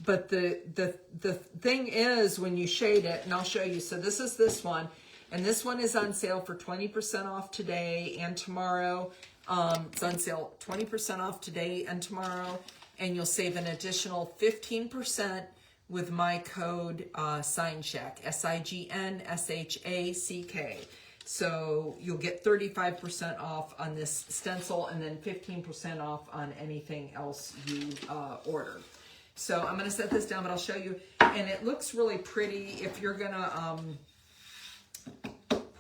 But the thing is, when you shade it, and I'll show you. So this is this one, and this one is on sale for 20% off today and tomorrow. It's on sale 20% off today and tomorrow, and you'll save an additional 15% with my code SIGNSHACK, SIGNSHACK. So you'll get 35% off on this stencil, and then 15% off on anything else you order. So I'm going to set this down, but I'll show you. And it looks really pretty if you're going to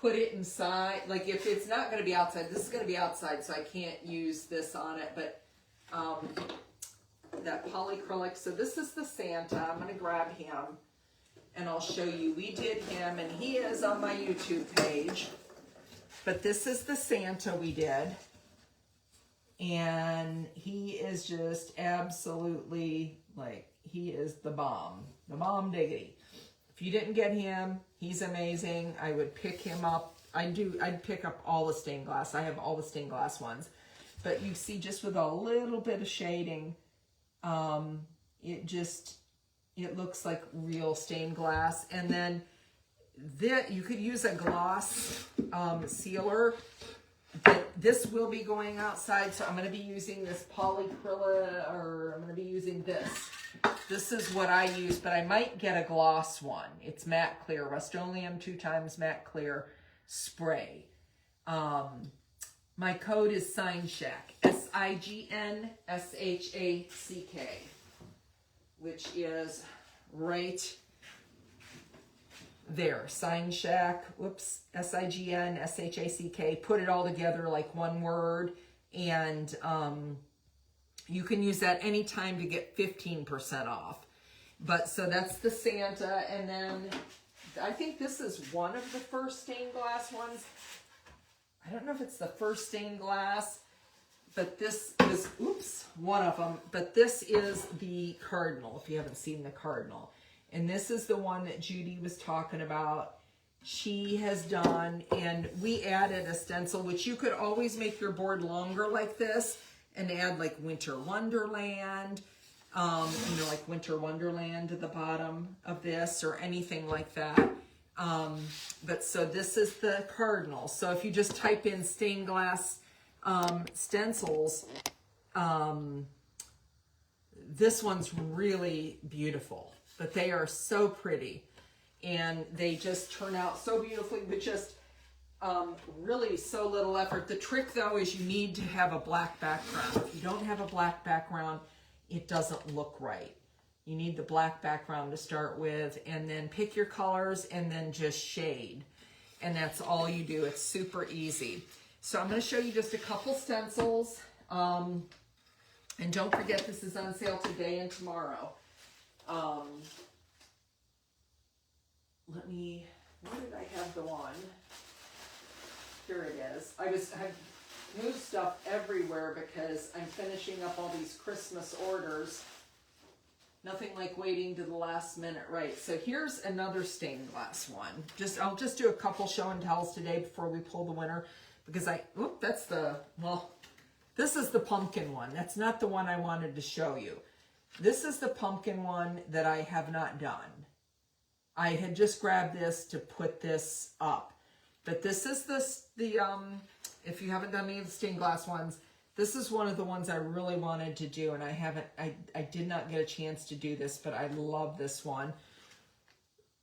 put it inside. Like if it's not going to be outside, this is going to be outside, so I can't use this on it. But that polyacrylic. So this is the Santa. I'm going to grab him, and I'll show you. We did him, and he is on my YouTube page. But this is the Santa we did. And he is just absolutely, like, he is the bomb diggity. If you didn't get him, he's amazing. I would pick him up. I'd pick up all the stained glass. I have all the stained glass ones. But you see, just with a little bit of shading, it looks like real stained glass. And then you could use a gloss sealer. but this will be going outside, so I'm going to be using this polycrylic, or I'm going to be using this. This is what I use, but I might get a gloss one. It's matte clear, Rust-Oleum 2x matte clear spray. My code is SignShack, SIGNSHACK, which is right there. SignShack, whoops, SIGNSHACK. Put it all together like one word, and you can use that anytime to get 15% off. But so that's the Santa, and then I think this is one of the first stained glass ones. I don't know if it's the first stained glass, but this is, oops, one of them. But this is the Cardinal, if you haven't seen the Cardinal. And this is the one that Judy was talking about. She has done, and we added a stencil, which you could always make your board longer like this and add like Winter Wonderland, like Winter Wonderland at the bottom of this or anything like that. But so this is the Cardinal. So if you just type in stained glass stencils, this one's really beautiful, but they are so pretty and they just turn out so beautifully with just really so little effort. The trick though is you need to have a black background. If you don't have a black background, it doesn't look right. You need the black background to start with, and then pick your colors and then just shade. And that's all you do. It's super easy. So I'm going to show you just a couple stencils. And don't forget, this is on sale today and tomorrow. Where did I have the one? Here it is. I've moved stuff everywhere because I'm finishing up all these Christmas orders. Nothing like waiting to the last minute, right? So here's another stained glass one. I'll just do a couple show and tells today before we pull the winner, because this is the pumpkin one. That's not the one I wanted to show you. This is the pumpkin one that I have not done. I had just grabbed this to put this up. But this is if you haven't done any of the stained glass ones, this is one of the ones I really wanted to do, and I did not get a chance to do this, but I love this one.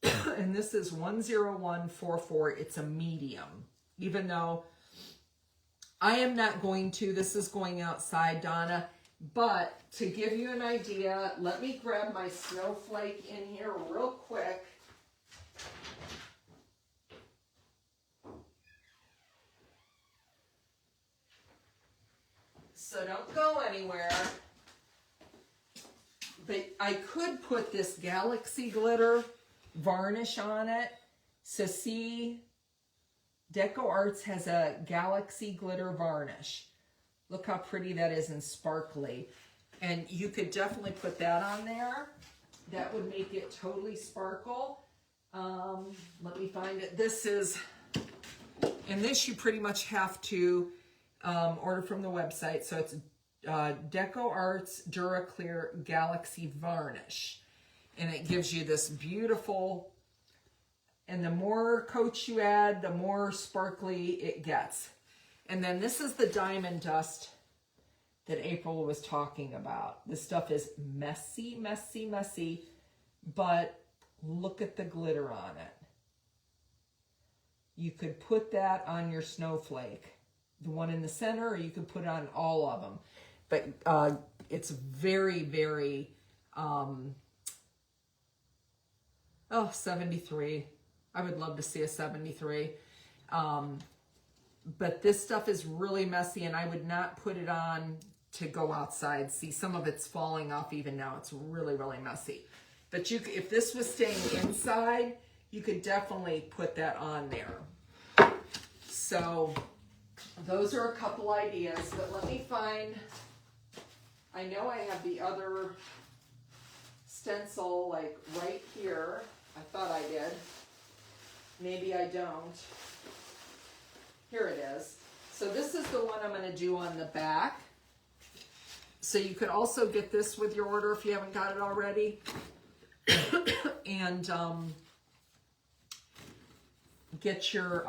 And this is 10144. It's a medium. Even though I am not going to, this is going outside, Donna. But to give you an idea, let me grab my Snowflake in here real quick. So don't go anywhere. But I could put this Galaxy Glitter varnish on it. So see, Deco Arts has a Galaxy Glitter varnish. Look how pretty that is and sparkly. And you could definitely put that on there. That would make it totally sparkle. Let me find it. This is, and this you pretty much have to order from the website. So it's Deco Arts DuraClear Galaxy Varnish. And it gives you this beautiful, and the more coats you add, the more sparkly it gets. And then this is the Diamond Dust that April was talking about. This stuff is messy, messy, messy, but look at the glitter on it. You could put that on your snowflake, the one in the center, or you could put it on all of them. But it's very, very, 73. I would love to see a 73. But this stuff is really messy, and I would not put it on to go outside. See, some of it's falling off even now. It's really, really messy. But you, if this was staying inside, you could definitely put that on there. So those are a couple ideas, but let me find, I know I have the other stencil like right here. I thought I did. Maybe I don't. Here it is. So this is the one I'm going to do on the back. So you could also get this with your order if you haven't got it already. And get your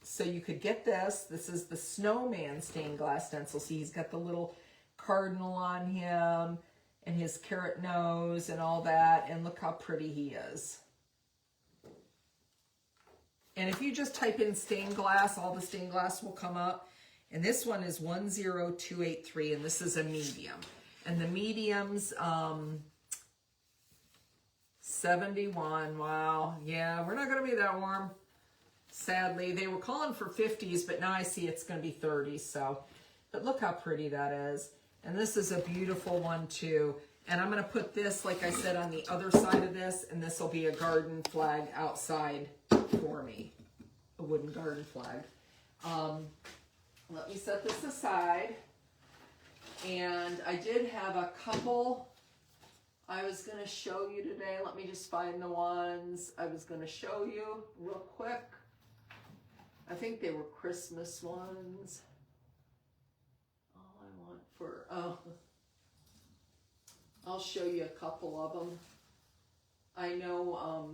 so you could get this. This is the snowman stained glass stencil. See, he's got the little cardinal on him and his carrot nose and all that. And look how pretty he is. And if you just type in stained glass, all the stained glass will come up. And this one is 10283, and this is a medium. And the mediums, 71. Wow. Yeah, we're not going to be that warm. Sadly, they were calling for 50s, but now I see it's going to be 30s. So, but look how pretty that is. And this is a beautiful one too. And I'm going to put this, like I said, on the other side of this, and this will be a garden flag outside for me. A wooden garden flag. Let me set this aside. And I did have a couple I was going to show you today. Let me just find the ones I was going to show you real quick. I think they were Christmas ones. All I want for, I'll show you a couple of them. I know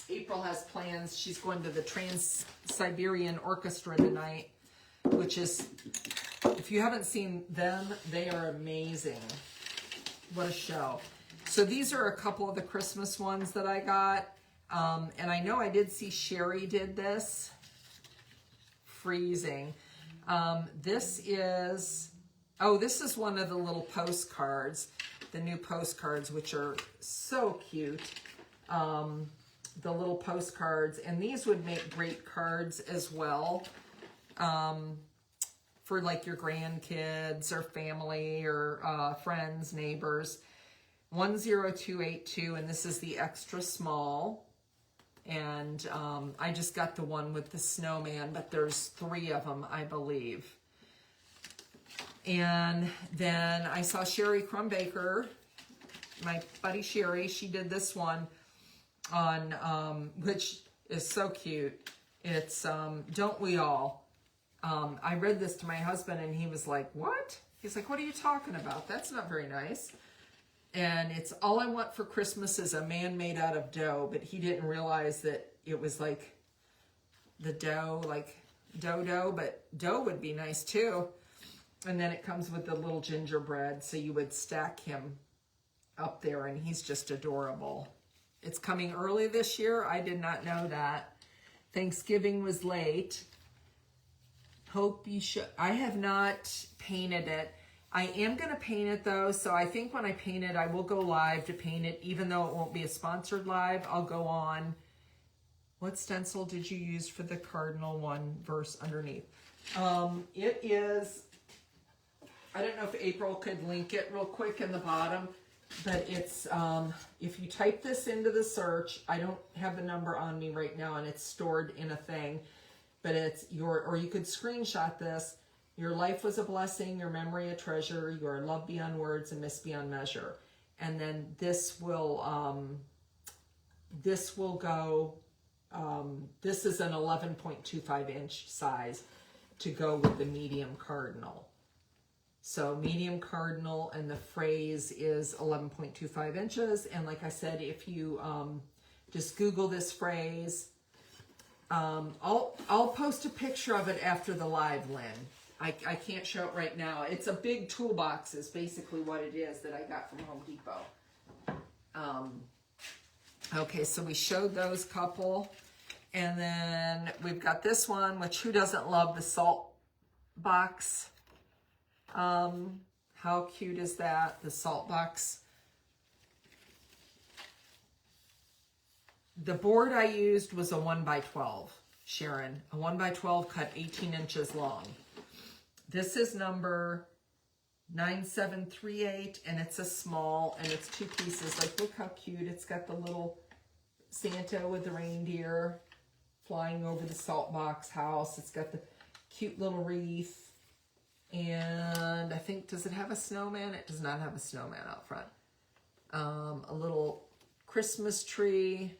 April has plans. She's going to the Trans-Siberian Orchestra tonight, which is, if you haven't seen them, they are amazing. What a show. So these are a couple of the Christmas ones that I got. And I know I did see Sherry did this. Freezing. This is one of the little postcards, the new postcards, which are so cute. The little postcards, and these would make great cards as well, for like your grandkids or family or friends, neighbors. 10282, and this is the extra small. And I just got the one with the snowman, but there's 3 of them, I believe. And then I saw Sherry Crumbaker, my buddy Sherry, she did this one on, which is so cute. It's Don't We All. I read this to my husband and he was like, what? He's like, what are you talking about? That's not very nice. And it's all I want for Christmas is a man made out of dough, but he didn't realize that it was like the dough, like dough, but dough would be nice too. And then it comes with the little gingerbread, so you would stack him up there, and he's just adorable. It's coming early this year. I did not know that. Thanksgiving was late. Hope you should. I have not painted it. I am going to paint it though, so I think when I paint it, I will go live to paint it, even though it won't be a sponsored live. I'll go on. What stencil did you use for the cardinal one verse underneath? It is, I don't know if April could link it real quick in the bottom, but it's, if you type this into the search, I don't have the number on me right now, and it's stored in a thing, but it's or you could screenshot this. Your life was a blessing, your memory a treasure, your love beyond words and miss beyond measure. And then this will go, this is an 11.25 inch size to go with the medium cardinal. So medium cardinal, and the phrase is 11.25 inches. And like I said, if you just Google this phrase, I'll post a picture of it after the live, Lynn. I can't show it right now. It's a big toolbox is basically what it is that I got from Home Depot. Okay, so we showed those couple. And then we've got this one, which who doesn't love the salt box? How cute is that? The salt box. The board I used was a 1x12, Sharon. A 1x12 cut 18 inches long. This is number 9738, and it's a small, and it's 2 pieces. Like, look how cute. It's got the little Santa with the reindeer flying over the salt box house. It's got the cute little wreath. And I think, does it have a snowman? It does not have a snowman out front. A little Christmas tree,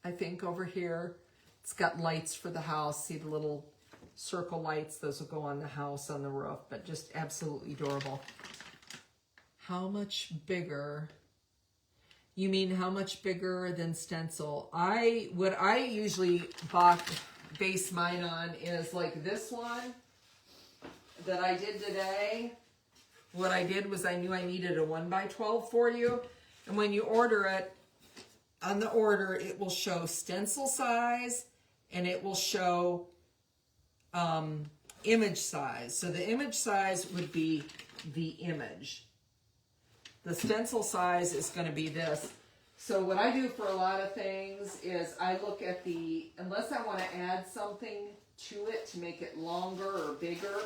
I think, over here. It's got lights for the house. See the little circle lights? Those will go on the house, on the roof, but just absolutely adorable. How much bigger? You mean how much bigger than stencil? What I usually base mine on is like this one that I did today. What I did was I knew I needed a 1x12 for you. And when you order it, on the order, it will show stencil size and it will show image size. So the image size would be the image. The stencil size is going to be this. So what I do for a lot of things is I look at the, unless I want to add something to it to make it longer or bigger,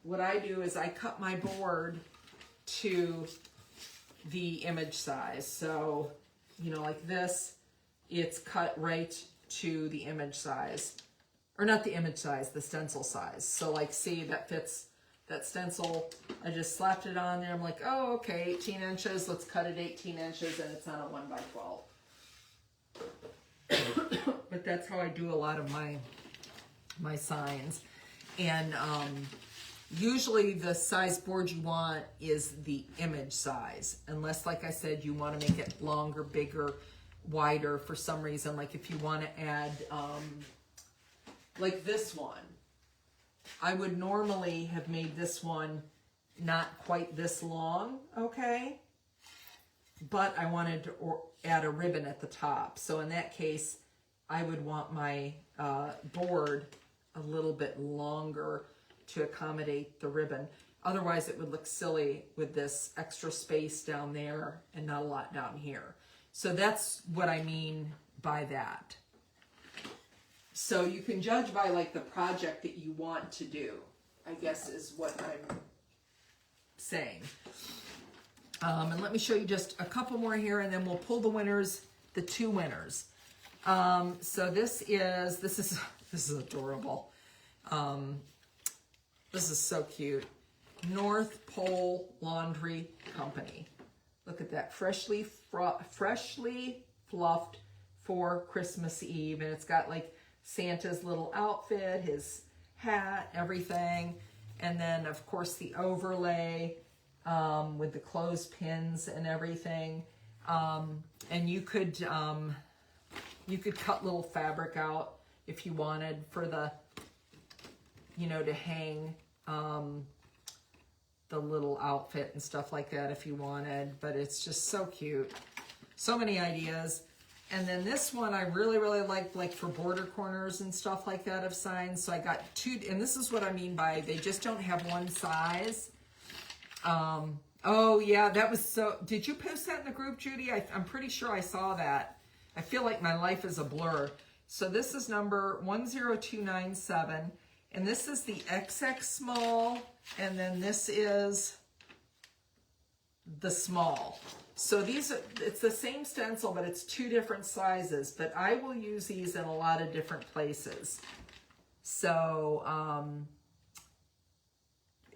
what I do is I cut my board to the image size. So, you know, like this, it's cut right to the image size. Or not the image size, the stencil size. So like, see, that fits that stencil. I just slapped it on there. I'm like, oh, okay, 18 inches. Let's cut it 18 inches, and it's on a 1x12. But that's how I do a lot of my signs. And usually the size board you want is the image size. Unless, like I said, you want to make it longer, bigger, wider for some reason. Like if you want to add, like this one. I would normally have made this one not quite this long, okay? But I wanted to add a ribbon at the top. So in that case, I would want my board a little bit longer to accommodate the ribbon. Otherwise, it would look silly with this extra space down there and not a lot down here. So that's what I mean by that. So you can judge by like the project that you want to do, I guess is what I'm saying. And let me show you just a couple more here and then we'll pull the winners, the two winners. So this is adorable. This is so cute. North Pole Laundry Company. Look at that, freshly fluffed for Christmas Eve. And it's got like Santa's little outfit, his hat, everything. And then, of course, the overlay with the clothespins and everything. And you could cut little fabric out if you wanted for the, you know, to hang the little outfit and stuff like that if you wanted. But it's just so cute. So many ideas. And then this one I really, really like for border corners and stuff like that of signs. So I got two, and this is what I mean by they just don't have one size. Oh yeah, that was so, did you post that in the group, Judy? I'm pretty sure I saw that. I feel like my life is a blur. So this is number 10297, and this is the XX small, and then this is the small. So these are, it's the same stencil, but it's two different sizes, but I will use these in a lot of different places. So,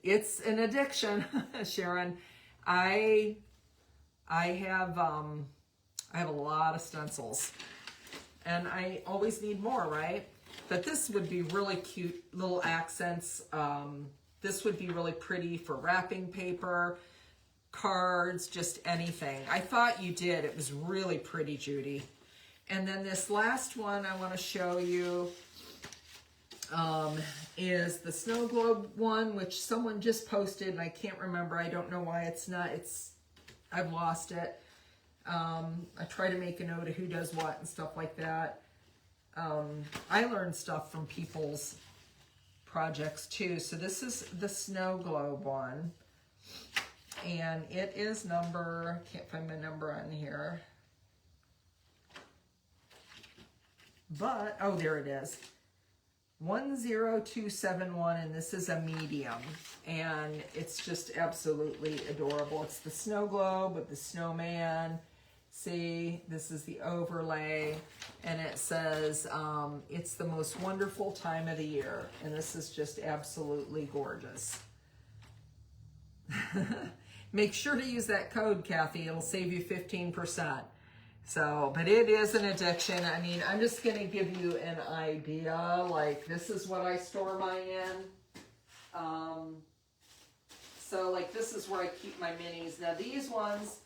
it's an addiction, Sharon. I have a lot of stencils and I always need more, right? But this would be really cute little accents. This would be really pretty for wrapping paper, cards, just anything. I thought you did. It was really pretty, Judy. And then this last one I want to show you is the snow globe one, which someone just posted and I can't remember. I don't know why I've lost it. I try to make a note of who does what and stuff like that. I learn stuff from people's projects too. So this is the snow globe one. And it is number, can't find my number on here. But, oh, there it is. 10271, and this is a medium. And it's just absolutely adorable. It's the snow globe with the snowman. See, this is the overlay. And it says, it's the most wonderful time of the year. And this is just absolutely gorgeous. Make sure to use that code, Kathy. It'll save you 15%. So, but it is an addiction. I mean, I'm just going to give you an idea. Like, this is what I store mine in. So, like, this is where I keep my minis. Now, these ones,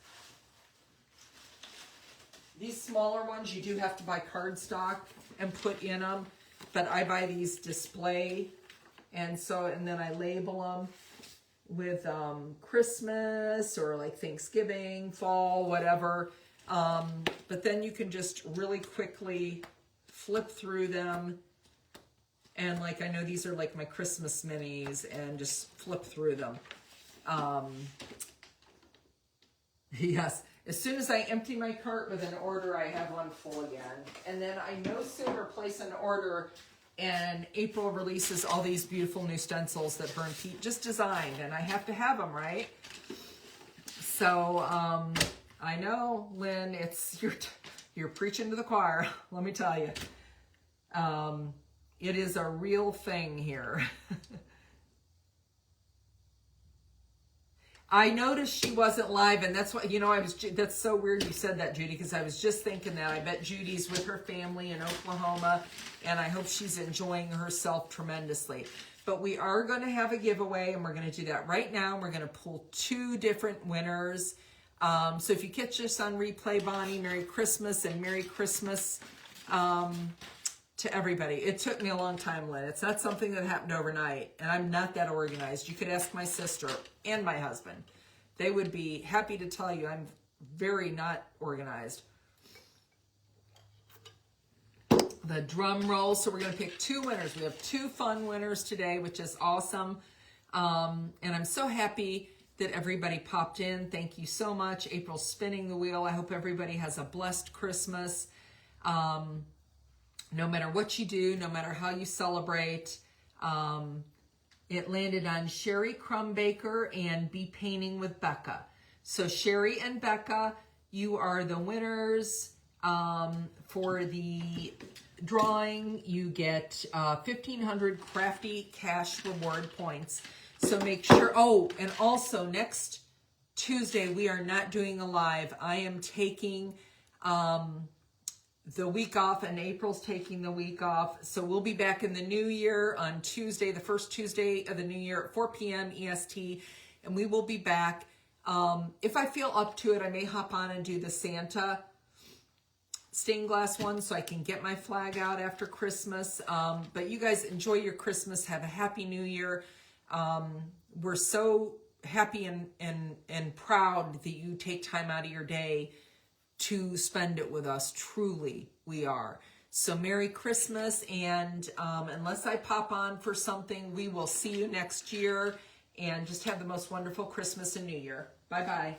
these smaller ones, you do have to buy cardstock and put in them. but I buy these display, and then I label them with Christmas or like Thanksgiving, fall, whatever. But then you can just really quickly flip through them. And like, I know these are like my Christmas minis, and just flip through them. Yes, as soon as I empty my cart with an order, I have one full again. And then I no sooner place an order, and April releases all these beautiful new stencils that her and Pete just designed, and I have to have them, right? So, I know, Lynn, you're preaching to the choir, let me tell you. It is a real thing here. I noticed she wasn't live, and that's what, that's so weird you said that, Judy, because I was just thinking that. I bet Judy's with her family in Oklahoma, and I hope she's enjoying herself tremendously. But we are going to have a giveaway, and we're going to do that right now. We're going to pull 2 different winners. So if you catch this on replay, Bonnie, Merry Christmas, and Merry Christmas to everybody. It took me a long time, Lynn. It's not something that happened overnight, and I'm not that organized. You could ask my sister and my husband. They would be happy to tell you I'm very not organized. The drum roll. So we're going to pick 2 winners. We have 2 fun winners today, which is awesome. And I'm so happy that everybody popped in. Thank you so much. April's spinning the wheel. I hope everybody has a blessed Christmas. No matter what you do, no matter how you celebrate. It landed on Sherry Crumbaker and Be Painting with Becca. So Sherry and Becca, you are the winners for the drawing. You get 1,500 Crafty Cash reward points. So make sure, and also next Tuesday, we are not doing a live. I am taking the week off, and April's taking the week off. So we'll be back in the new year on Tuesday, the first Tuesday of the new year at 4 p.m. EST, and we will be back. If I feel up to it, I may hop on and do the Santa stained glass one so I can get my flag out after Christmas. But you guys enjoy your Christmas. Have a happy new year. We're so happy and proud that you take time out of your day to spend it with us. Truly, we are. So Merry Christmas, and unless I pop on for something, we will see you next year, and just have the most wonderful Christmas and New Year. Bye-bye.